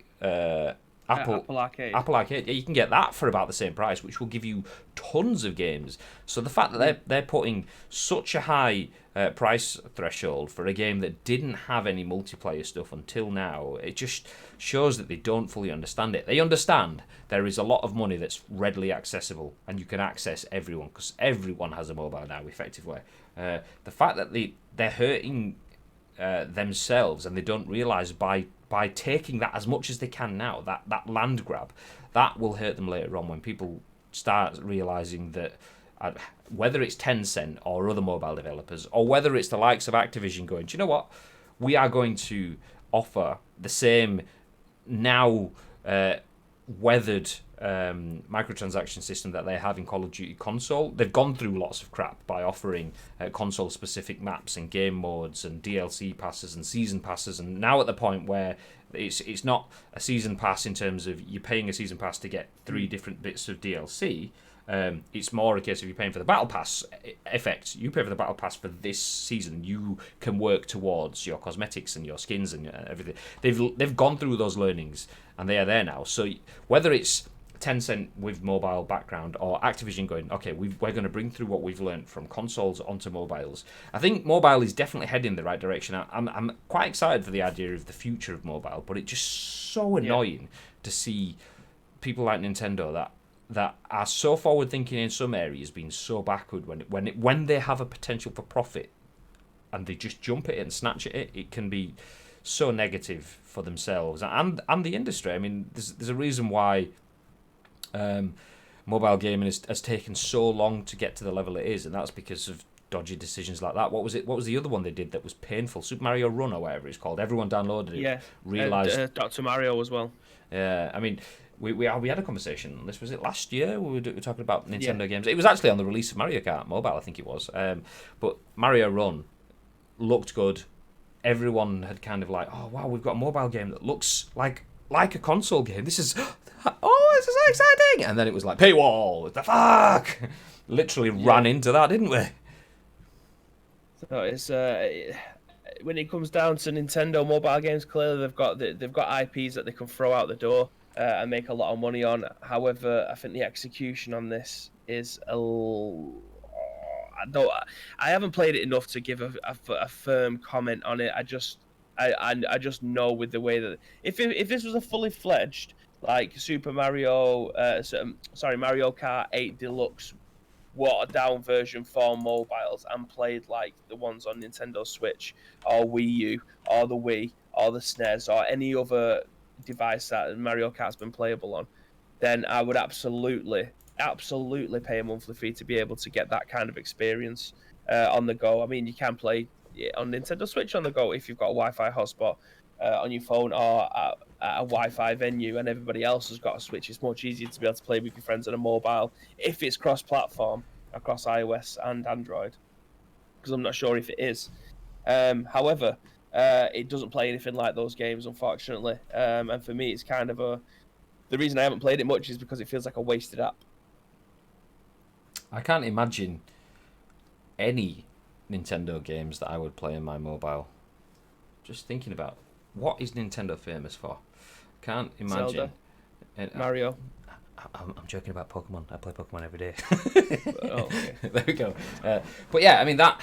Apple Arcade. Apple Arcade. Yeah, you can get that for about the same price, which will give you tons of games. So the fact that they're putting such a high price threshold for a game that didn't have any multiplayer stuff until now, it just shows that they don't fully understand it. They understand there is a lot of money that's readily accessible, and you can access everyone because everyone has a mobile now, effectively. The fact that they're hurting themselves, and they don't realise by taking that as much as they can now, that land grab, that will hurt them later on when people start realising that whether it's Tencent or other mobile developers, or whether it's the likes of Activision going, do you know what, we are going to offer the same now weathered microtransaction system that they have in Call of Duty console. They've gone through lots of crap by offering console-specific maps and game modes and DLC passes and season passes, and now at the point where it's not a season pass in terms of you're paying a season pass to get 3 different bits of DLC. It's more a case of you paying for the battle pass effect. You pay for the battle pass for this season. You can work towards your cosmetics and your skins and everything. They've gone through those learnings and they are there now. So whether it's Tencent with mobile background or Activision going, okay, we're going to bring through what we've learned from consoles onto mobiles. I think mobile is definitely heading in the right direction. I'm quite excited for the idea of the future of mobile, but it's just so annoying to see people like Nintendo that are so forward thinking in some areas being so backward when they have a potential for profit and they just jump at it and snatch at it. It can be so negative for themselves and the industry. I mean, there's a reason why mobile gaming has taken so long to get to the level it is, and that's because of dodgy decisions like that. What was the other one they did that was painful? Super Mario Run or whatever it's called. Everyone downloaded it. Yeah, realized Dr. Mario as well. Yeah, I mean, we had a conversation on this. Was it last year? We were talking about Nintendo games. It was actually on the release of Mario Kart Mobile, I think it was. But Mario Run looked good. Everyone had kind of like, oh wow, we've got a mobile game that looks like a console game. This is this is so exciting. And then it was like paywall. What the fuck? Literally ran into that, didn't we? So it's when it comes down to Nintendo mobile games, clearly they've got IPs that they can throw out the door and make a lot of money on. However, I think the execution on this is I haven't played it enough to give a firm comment on it. I just know with the way that if this was a fully fledged like Mario Kart 8 Deluxe watered down version for mobiles and played like the ones on Nintendo Switch or Wii U or the Wii or the SNES or any other device that Mario Kart's been playable on, then I would absolutely pay a monthly fee to be able to get that kind of experience on the go. I mean, you can play on Nintendo Switch on the go if you've got a Wi-Fi hotspot on your phone or at a Wi-Fi venue, and everybody else has got a Switch. It's much easier to be able to play with your friends on a mobile if it's cross-platform across iOS and Android, because I'm not sure if it is. However, it doesn't play anything like those games, unfortunately. And for me, it's kind of the reason I haven't played it much is because it feels like a wasted app. I can't imagine any Nintendo games that I would play on my mobile. Just thinking about what is Nintendo famous for? Can't imagine. Zelda, Mario. I'm joking about Pokemon. I play Pokemon every day. Oh, okay. There we go. But yeah, I mean that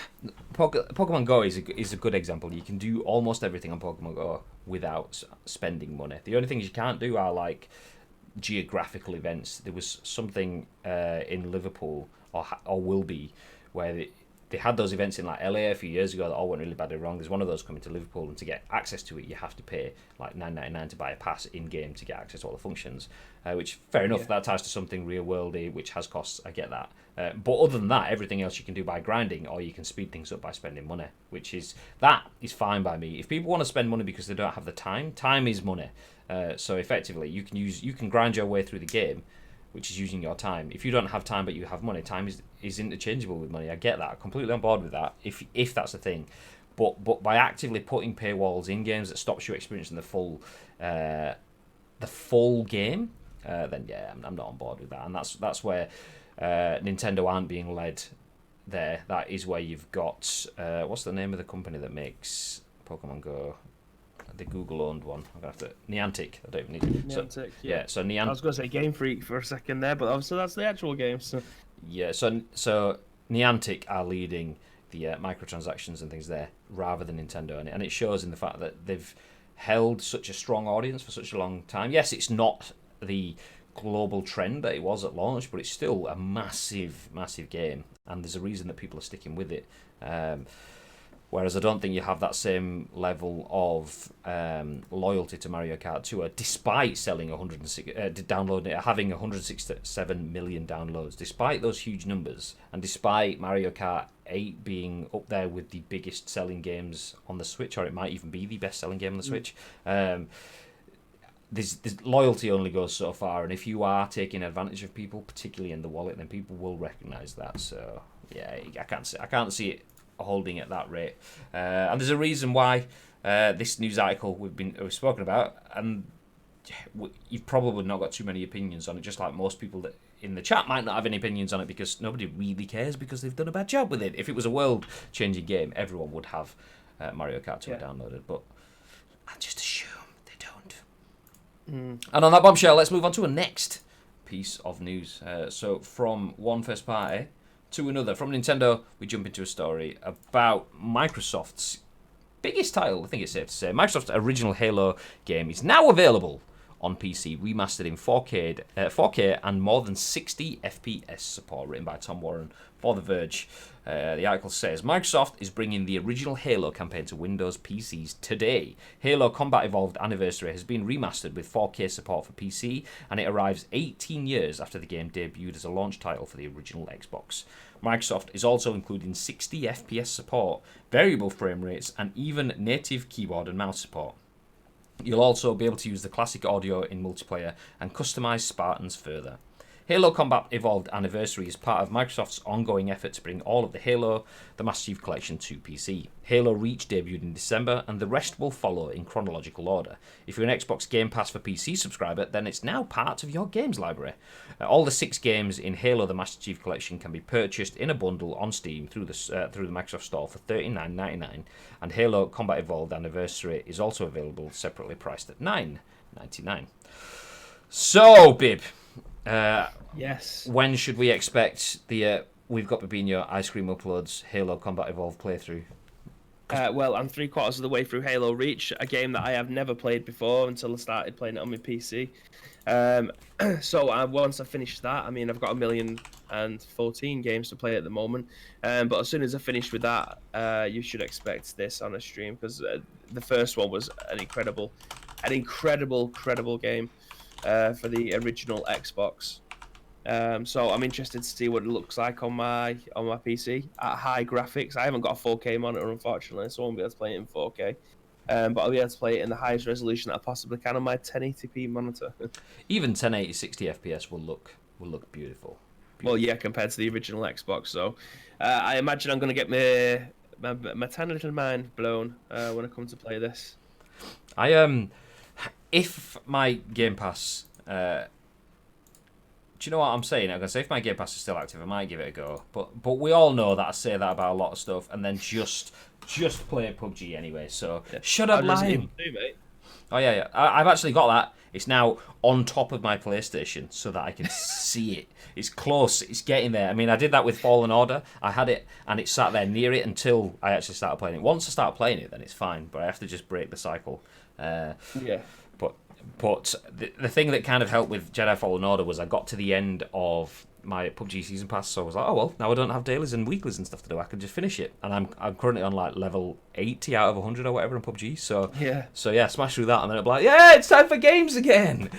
Pokemon Go is a good example. You can do almost everything on Pokemon Go without spending money. The only things you can't do are like geographical events. There was something in Liverpool, or will be, where they had those events in like LA a few years ago that all went really badly wrong. There's one of those coming to Liverpool, and to get access to it, you have to pay like $9.99 to buy a pass in game to get access to all the functions. Which, fair enough, that ties to something real worldy, which has costs. I get that. But other than that, everything else you can do by grinding, or you can speed things up by spending money, which is fine by me. If people want to spend money because they don't have the time is money. So effectively, you can grind your way through the game, which is using your time. If you don't have time but you have money, time is interchangeable with money. I get that. I'm completely on board with that, if that's the thing. But by actively putting paywalls in games that stops you experiencing the full game, then yeah, I'm not on board with that. And that's where Nintendo aren't being led there. That is where you've got what's the name of the company that makes Pokemon Go? The Google-owned one. I'm gonna have to Niantic. I don't even need it. Niantic, yeah. So Niantic. I was gonna say Game Freak for a second there, but obviously that's the actual game. So yeah. So Niantic are leading the microtransactions and things there, rather than Nintendo, and it shows in the fact that they've held such a strong audience for such a long time. Yes, it's not the global trend that it was at launch, but it's still a massive game, and there's a reason that people are sticking with it. Whereas I don't think you have that same level of loyalty to Mario Kart Tour, despite selling having 167 million downloads, despite those huge numbers, and despite Mario Kart 8 being up there with the biggest selling games on the Switch, or it might even be the best selling game on the Switch. This loyalty only goes so far, and if you are taking advantage of people, particularly in the wallet, then people will recognise that. So yeah, I can't see it holding at that rate, and there's a reason why this news article we've spoken about, and you've probably not got too many opinions on it, just like most people that in the chat might not have any opinions on it, because nobody really cares because they've done a bad job with it. If it was a world-changing game, everyone would have Mario Kart Tour downloaded, but I just assume they don't. And on that bombshell, let's move on to a next piece of news. So from one first party to another. From Nintendo, we jump into a story about Microsoft's biggest title, I think it's safe to say. Microsoft's original Halo game is now available on PC, remastered in 4K and more than 60 FPS support, written by Tom Warren for The Verge. The article says, Microsoft is bringing the original Halo campaign to Windows PCs today. Halo Combat Evolved Anniversary has been remastered with 4K support for PC, and it arrives 18 years after the game debuted as a launch title for the original Xbox. Microsoft is also including 60 FPS support, variable frame rates, and even native keyboard and mouse support. You'll also be able to use the classic audio in multiplayer and customize Spartans further. Halo Combat Evolved Anniversary is part of Microsoft's ongoing effort to bring all of the Halo, the Master Chief Collection, to PC. Halo Reach debuted in December, and the rest will follow in chronological order. If you're an Xbox Game Pass for PC subscriber, then it's now part of your games library. All the 6 games in Halo, the Master Chief Collection, can be purchased in a bundle on Steam through the Microsoft Store for $39.99, and Halo Combat Evolved Anniversary is also available separately priced at $9.99. So, Bib, yes. when should we expect the We've Got Babinho Ice Cream Uploads Halo Combat Evolved playthrough? Well, I'm 3/4 of the way through Halo Reach, a game that I have never played before until I started playing it on my PC. So once I finish that, I mean, I've got 1,014 games to play at the moment. But as soon as I finish with that, you should expect this on a stream, because the first one was an incredible game for the original Xbox. So I'm interested to see what it looks like on my PC at high graphics. I haven't got a 4K monitor, unfortunately, so I won't be able to play it in 4K. But I'll be able to play it in the highest resolution that I possibly can on my 1080p monitor. Even 1080 60 FPS will look beautiful. Well, yeah, compared to the original Xbox. So I imagine I'm going to get my tiny little mind blown when I come to play this. If my Game Pass, do you know what I'm saying? I'm gonna say if my Game Pass is still active, I might give it a go. But we all know that I say that about a lot of stuff, and then just play PUBG anyway. So shut up, lying. Oh yeah. I've actually got that. It's now on top of my PlayStation so that I can see it. It's close. It's getting there. I mean, I did that with Fallen Order. I had it, and it sat there near it until I actually started playing it. Once I start playing it, then it's fine. But I have to just break the cycle. But the thing that kind of helped with Jedi Fallen Order was I got to the end of my PUBG season pass, so I was like, oh well, now I don't have dailies and weeklies and stuff to do. I can just finish it, and I'm currently on like level 80 out of 100 or whatever in PUBG. So yeah, smash through that, and then I'll be like, yeah, it's time for games again.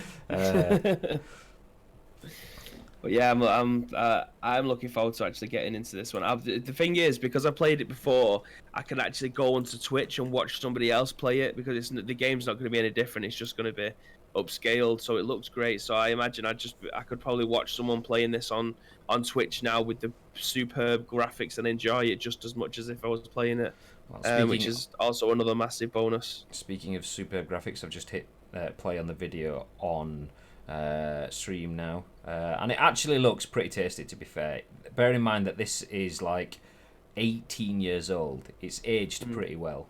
But yeah, I'm looking forward to actually getting into this one. The thing is, because I played it before, I can actually go onto Twitch and watch somebody else play it, because the game's not going to be any different. It's just going to be upscaled, so it looks great. So I imagine I could probably watch someone playing this on Twitch now with the superb graphics and enjoy it just as much as if I was playing it, which is also another massive bonus. Speaking of superb graphics, I've just hit play on the video on stream now, and it actually looks pretty tasty, to be fair. Bear in mind that this is like 18 years old. It's aged pretty well.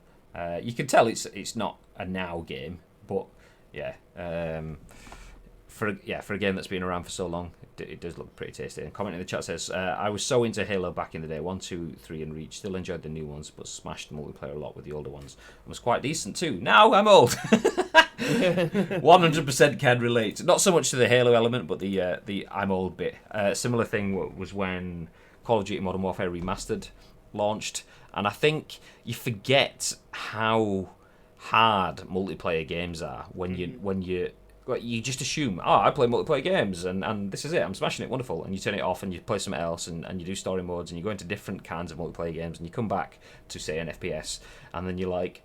You can tell it's not a now game, but yeah, for a game that's been around for so long, it does look pretty tasty. And comment in the chat says, I was so into Halo back in the day, 1, 2, 3 and Reach. Still enjoyed the new ones, but smashed multiplayer a lot with the older ones. It was quite decent too. Now I'm old. 100% can relate. Not so much to the Halo element, but the I'm old bit. Similar thing was when Call of Duty Modern Warfare Remastered launched, and I think you forget how hard multiplayer games are when you just assume, I play multiplayer games and this is it, I'm smashing it, wonderful, and you turn it off and you play something else and you do story modes and you go into different kinds of multiplayer games and you come back to, say, an FPS, and then you're like,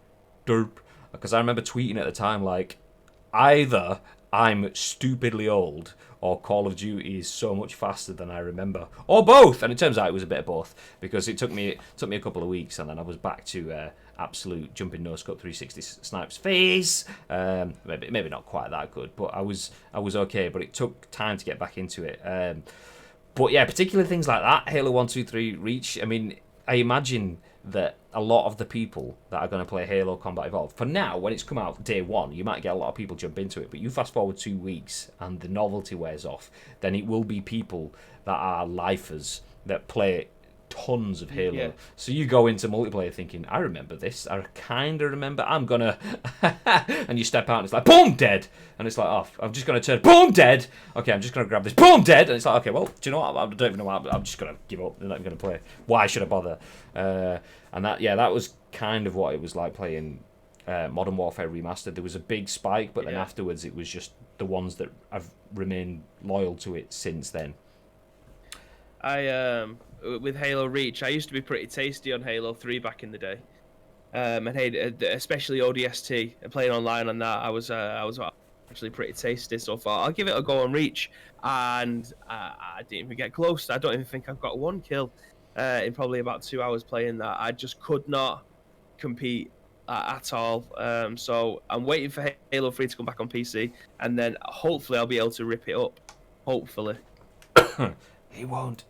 derp. Because I remember tweeting at the time, like, either I'm stupidly old or Call of Duty is so much faster than I remember, or both. And it turns out it was a bit of both, because it took me a couple of weeks, and then I was back to absolute jumping no scope 360 snipes face. Maybe not quite that good, but I was okay. But it took time to get back into it. But yeah, particularly things like that, Halo 1, 2, 3, Reach. I mean, I imagine that a lot of the people that are going to play Halo Combat Evolved, for now, when it's come out day one, you might get a lot of people jump into it, but you fast forward 2 weeks and the novelty wears off, then it will be people that are lifers that play tons of Halo. Yeah. So you go into multiplayer thinking, I remember this, I kind of remember, I'm gonna and you step out and it's like, boom, dead, and it's like, oh, I'm just gonna turn, boom, dead, okay, I'm just gonna grab this, boom, dead, and it's like, okay, well, do you know what, I don't even know what, I'm just gonna give up, I'm not even gonna play, why should I bother? And that was kind of what it was like playing Modern Warfare Remastered. There was a big spike, but then afterwards it was just the ones that have remained loyal to it since then. With Halo Reach, I used to be pretty tasty on Halo 3 back in the day, and especially ODST, playing online on that, I was actually pretty tasty so far. I'll give it a go on Reach, and I didn't even get close. I don't even think I've got one kill in probably about 2 hours playing that. I just could not compete at all. So I'm waiting for Halo 3 to come back on PC, and then hopefully I'll be able to rip it up. Hopefully. He won't.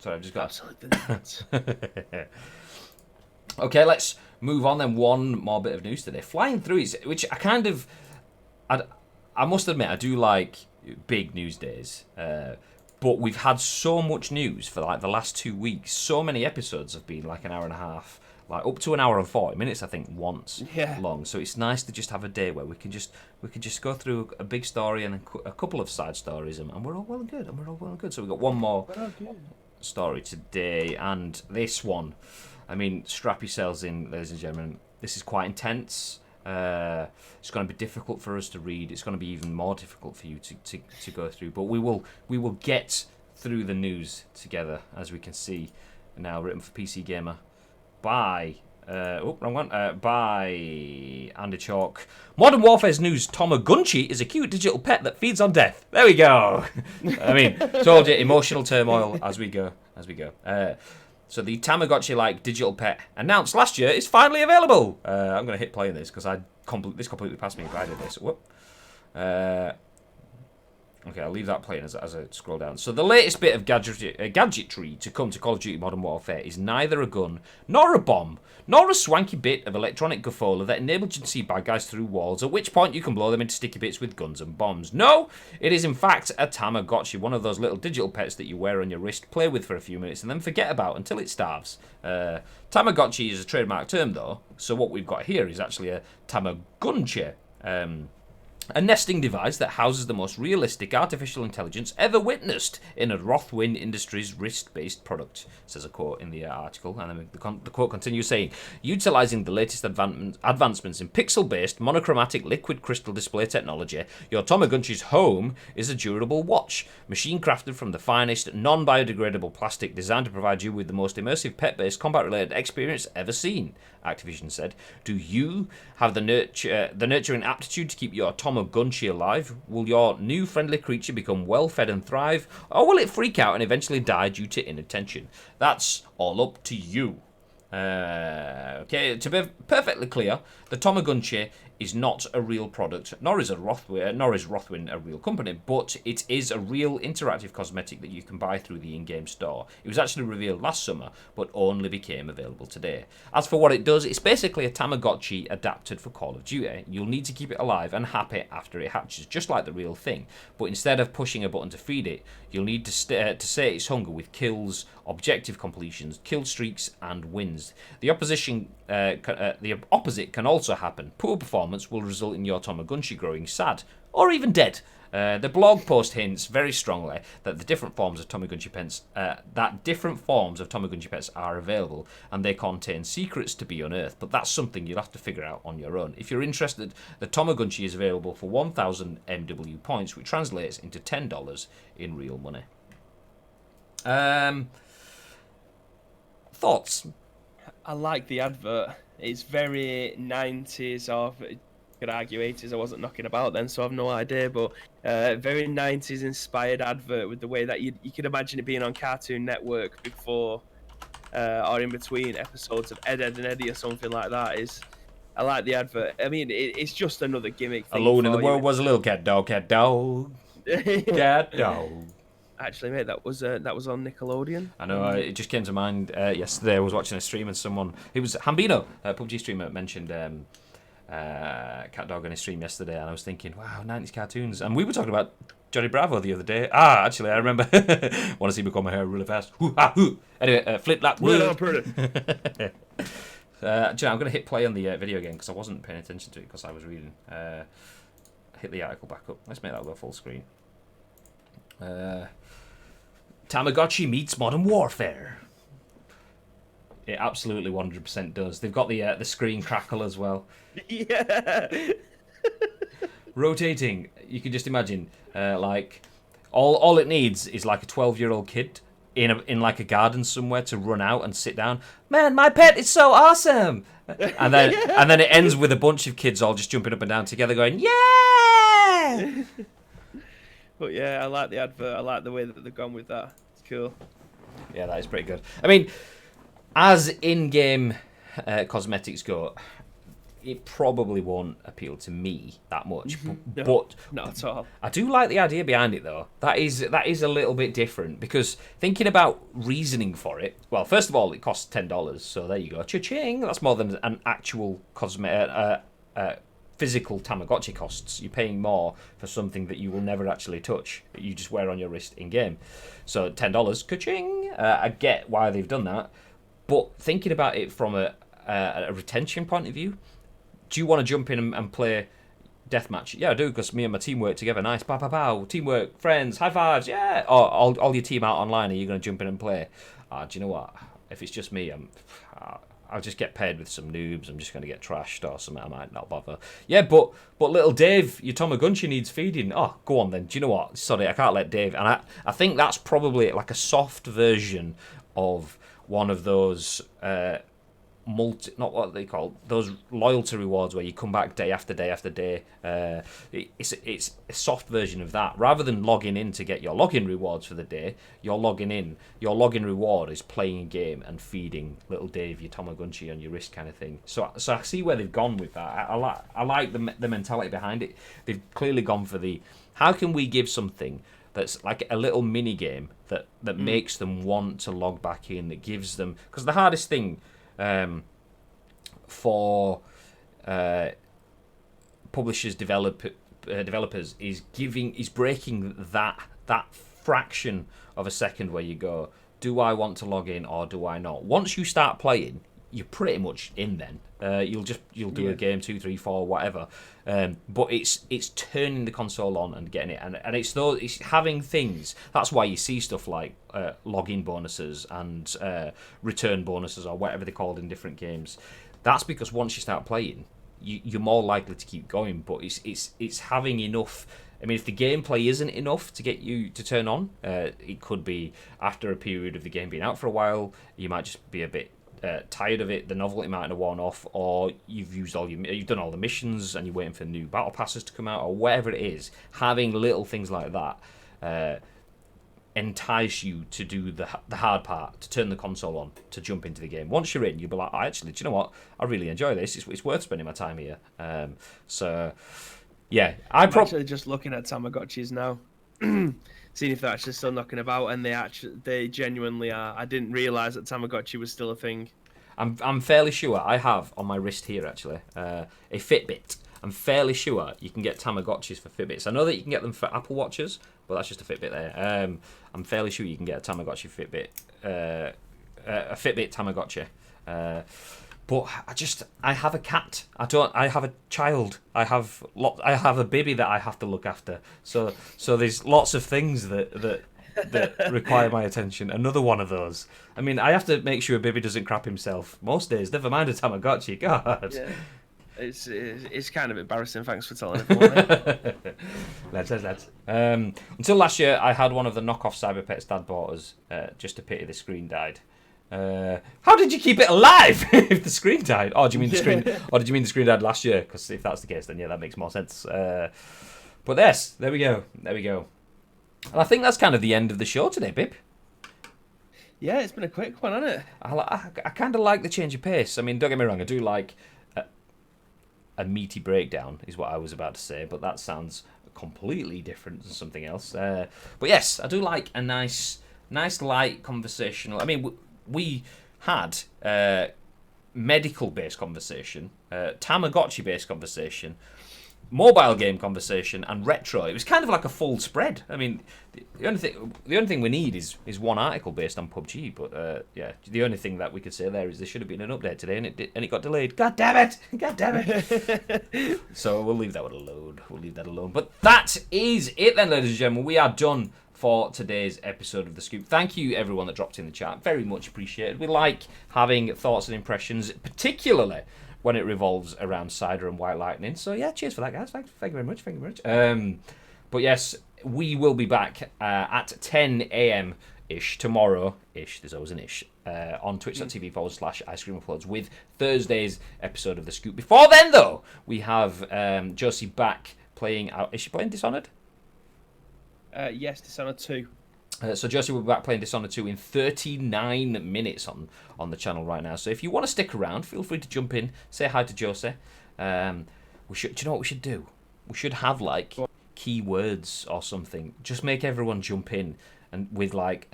Sorry, I've just got absolutely not. Okay, let's move on then. One more bit of news today. Flying through it, which I must admit, I do like big news days. But we've had so much news for like the last 2 weeks. So many episodes have been like an hour and a half, like up to an hour and 40 minutes, I think, once long. So it's nice to just have a day where we can just go through a big story and a couple of side stories, and we're all well and good. So we've got one more story today, and this one, I mean, strap yourselves in, ladies and gentlemen. This is quite intense. It's going to be difficult for us to read. It's going to be even more difficult for you to go through. But we will get through the news together, as we can see now. Written for PC Gamer by by Andy Chalk. Modern Warfare's news: Tomogunchi is a cute digital pet that feeds on death. There we go. I mean, told you, emotional turmoil as we go. So the Tamagotchi-like digital pet announced last year is finally available. I'm going to hit play on this because this completely passed me if I did this. Whoop. Okay, I'll leave that playing as I scroll down. So the latest bit of gadgetry to come to Call of Duty Modern Warfare is neither a gun, nor a bomb, nor a swanky bit of electronic guffola that enables you to see bad guys through walls, at which point you can blow them into sticky bits with guns and bombs. No, it is in fact a Tamagotchi, one of those little digital pets that you wear on your wrist, play with for a few minutes, and then forget about until it starves. Tamagotchi is a trademark term, though, so what we've got here is actually a Tomogunchi. A nesting device that houses the most realistic artificial intelligence ever witnessed in a Rothwin Industries wrist-based product, says a quote in the article. And then the quote continues saying, utilizing the latest advancements in pixel-based monochromatic liquid crystal display technology, your Tomogunchi's home is a durable watch, machine-crafted from the finest, non-biodegradable plastic designed to provide you with the most immersive pet-based combat-related experience ever seen, Activision said. Do you have the nurturing aptitude to keep your Tomogunchi alive? Will your new friendly creature become well-fed and thrive, or will it freak out and eventually die due to inattention? That's all up to you. Okay, to be perfectly clear, the Tomogunchi is not a real product, nor is Rothwin a real company, but it is a real interactive cosmetic that you can buy through the in-game store. It was actually revealed last summer, but only became available today. As for what it does, it's basically a Tamagotchi adapted for Call of Duty. You'll need to keep it alive and happy after it hatches, just like the real thing. But instead of pushing a button to feed it, you'll need to sate its hunger with kills, objective completions, kill streaks, and wins. The opposite can also happen. Poor performance will result in your Tomogunchi growing sad, or even dead. The blog post hints very strongly that the different forms of Tomogunchi pets are available, and they contain secrets to be unearthed. But that's something you'll have to figure out on your own. If you're interested, the Tomogunchi is available for 1,000 MW points, which translates into $10 in real money. Thoughts? I like the advert. It's very 90s, or you could argue 80s. I wasn't knocking about then, so I have no idea. But very 90s inspired advert with the way that you could imagine it being on Cartoon Network before or in between episodes of Ed, Ed and Eddie or something like that. I like the advert. I mean, it's just another gimmick thing. Alone in the world was a little cat dog. Cat dog. Actually, mate, that was on Nickelodeon. I know, it just came to mind yesterday. I was watching a stream and someone, it was Hambino, a PUBG streamer, mentioned Cat Dog on his stream yesterday, and I was thinking, wow, 90s cartoons. And we were talking about Johnny Bravo the other day. Actually, I remember. Want to see me comb my hair really fast. Anyway, flip that. I'm pretty. I'm going to hit play on the video again because I wasn't paying attention to it because I was reading. Hit the article back up. Let's make that go full screen. Tamagotchi meets Modern Warfare. It absolutely 100% does. They've got the screen crackle as well. Yeah. Rotating. You can just imagine, like, all it needs is like a 12-year-old kid in like a garden somewhere to run out and sit down. Man, my pet is so awesome. And then it ends with a bunch of kids all just jumping up and down together, going, yeah. But yeah, I like the advert. I like the way that they've gone with that. It's cool. Yeah, that is pretty good. I mean, as in-game cosmetics go, it probably won't appeal to me that much. But not at all. I do like the idea behind it, though. That is a little bit different, because thinking about reasoning for it, well, first of all, it costs $10, so there you go. Cha-ching! That's more than an actual physical Tamagotchi costs. You're paying more for something that you will never actually touch, that you just wear on your wrist in-game. So $10, ka-ching! I get why they've done that. But thinking about it from a retention point of view, do you want to jump in and play deathmatch? Yeah, I do, because me and my team work together. Nice, pow, pow, pow. Teamwork, friends, high fives, yeah. Or all your team out online, are you going to jump in and play? Do you know what? If it's just me, I'll just get paired with some noobs. I'm just going to get trashed or something. I might not bother. Yeah, but little Dave, your Tomogunchi needs feeding. Oh, go on then. Do you know what? Sorry, I can't let Dave. And I think that's probably like a soft version of one of those not what they call those loyalty rewards where you come back day after day after day. It's a soft version of that. Rather than logging in to get your login rewards for the day, you're logging in. Your login reward is playing a game and feeding little Dave your Tomogunchi on your wrist, kind of thing. So I see where they've gone with that. I like the mentality behind it. They've clearly gone for the how can we give something that's like a little mini game that makes them want to log back in, that gives them, because the hardest thing for publishers, developers is breaking that fraction of a second where you go, do I want to log in or do I not? Once you start playing, you're pretty much in then. You'll do a game 2, 3, 4, whatever. But it's turning the console on and getting it, and it's having things. That's why you see stuff like login bonuses and return bonuses or whatever they're called in different games. That's because once you start playing, you're more likely to keep going. But it's having enough. I mean, if the gameplay isn't enough to get you to turn on, it could be after a period of the game being out for a while. You might just be a bit tired of it. The novelty might have worn off, or you've done all the missions and you're waiting for new battle passes to come out, or whatever it is. Having little things like that entice you to do the hard part, to turn the console on, to jump into the game. Once you're in, you'll be like, actually, do you know what? I really enjoy this. It's worth spending my time here. Yeah, I'm actually just looking at Tamagotchis now, seeing if they're actually still knocking about, and they genuinely are. I didn't realise that Tamagotchi was still a thing. I'm fairly sure I have on my wrist here actually a Fitbit. I'm fairly sure you can get Tamagotchis for Fitbits. I know that you can get them for Apple Watches, but that's just a Fitbit there. I'm fairly sure you can get a Tamagotchi Fitbit, a Fitbit Tamagotchi. But I have a cat. I have a child. I have a baby that I have to look after. So there's lots of things that require my attention. Another one of those. I mean, I have to make sure baby doesn't crap himself most days. Never mind a Tamagotchi. God. Yeah. It's kind of embarrassing. Thanks for telling everyone. Lads. Until last year, I had one of the knockoff Cyberpets Dad bought us. Just a pity the screen died. How did you keep it alive if the screen died? Oh, do you mean the screen? Or did you mean the screen died last year? Because if that's the case, then yeah, that makes more sense. But yes, there we go. And I think that's kind of the end of the show today, Bib. Yeah, it's been a quick one, hasn't it? I kind of like the change of pace. I mean, don't get me wrong, I do like a meaty breakdown, is what I was about to say, but that sounds completely different than something else. But yes, I do like a nice light conversational. I mean, we had medical-based conversation, Tamagotchi-based conversation, mobile game conversation, and retro. It was kind of like a full spread. I mean, the only thing we need is one article based on PUBG. But yeah, the only thing that we could say there is there should have been an update today, and it got delayed. God damn it! So we'll leave that one alone. But that is it then, ladies and gentlemen. We are done for today's episode of The Scoop. Thank you, everyone that dropped in the chat. Very much appreciated. We like having thoughts and impressions, particularly when it revolves around Cider and White Lightning. So yeah, cheers for that, guys. Thank you very much. But yes, we will be back at 10 a.m.-ish tomorrow-ish. There's always an ish. On twitch.tv/Ice Cream Uploads with Thursday's episode of The Scoop. Before then, though, we have Josie back playing... Is she playing Dishonored? Yes, Dishonored 2. So Josie will be back playing Dishonored 2 in 39 minutes on the channel right now. So if you want to stick around, feel free to jump in, say hi to Josie. Do you know what we should do? We should have like keywords or something. Just make everyone jump in and with like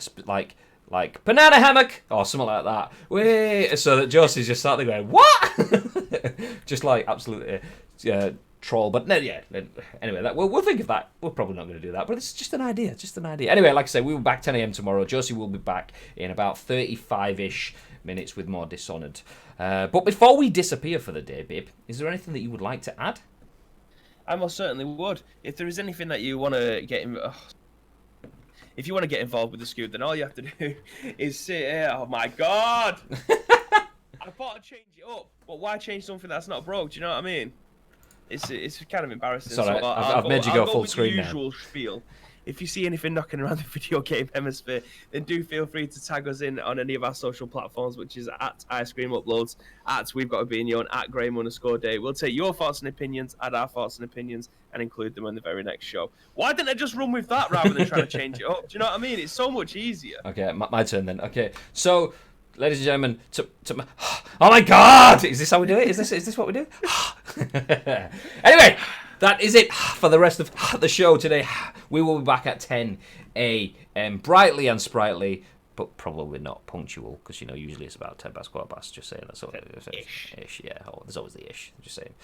banana hammock or something like that. Wait, so that Josie's just sat there going, what? Just like absolutely troll, but no, yeah. Anyway, we'll think of that. We're probably not going to do that, but it's just an idea. Anyway, like I say, we will be back 10 a.m. tomorrow. Josie will be back in about 35-ish minutes with more Dishonored. But before we disappear for the day, Bib, is there anything that you would like to add? I most certainly would. If there is anything that you want to get if you want to get involved with the Scoop, then all you have to do is sit here. Oh my god! I thought I'd change it up, but why change something that's not broke? Do you know what I mean? It's kind of embarrassing. Sorry, I've made you go full screen now. Usual spiel. If you see anything knocking around the video game hemisphere, then do feel free to tag us in on any of our social platforms, which is at Ice Cream Uploads, at We've Got to Be in Your, at Graham_Day. We'll take your thoughts and opinions, add our thoughts and opinions, and include them in the very next show. Why didn't I just run with that rather than trying to change it up? Do you know what I mean? It's so much easier. Okay, my turn then. Okay, so... Ladies and gentlemen, oh my god! Is this how we do it? Is this what we do? Anyway, that is it for the rest of the show today. We will be back at 10 a.m. brightly and sprightly, but probably not punctual, because, usually it's about 10 past, quarter past, just saying. That's all. Ish, yeah. Oh, there's always the ish, just saying.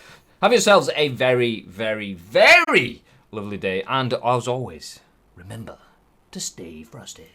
Have yourselves a very, very, very lovely day, and as always, remember to stay frosty.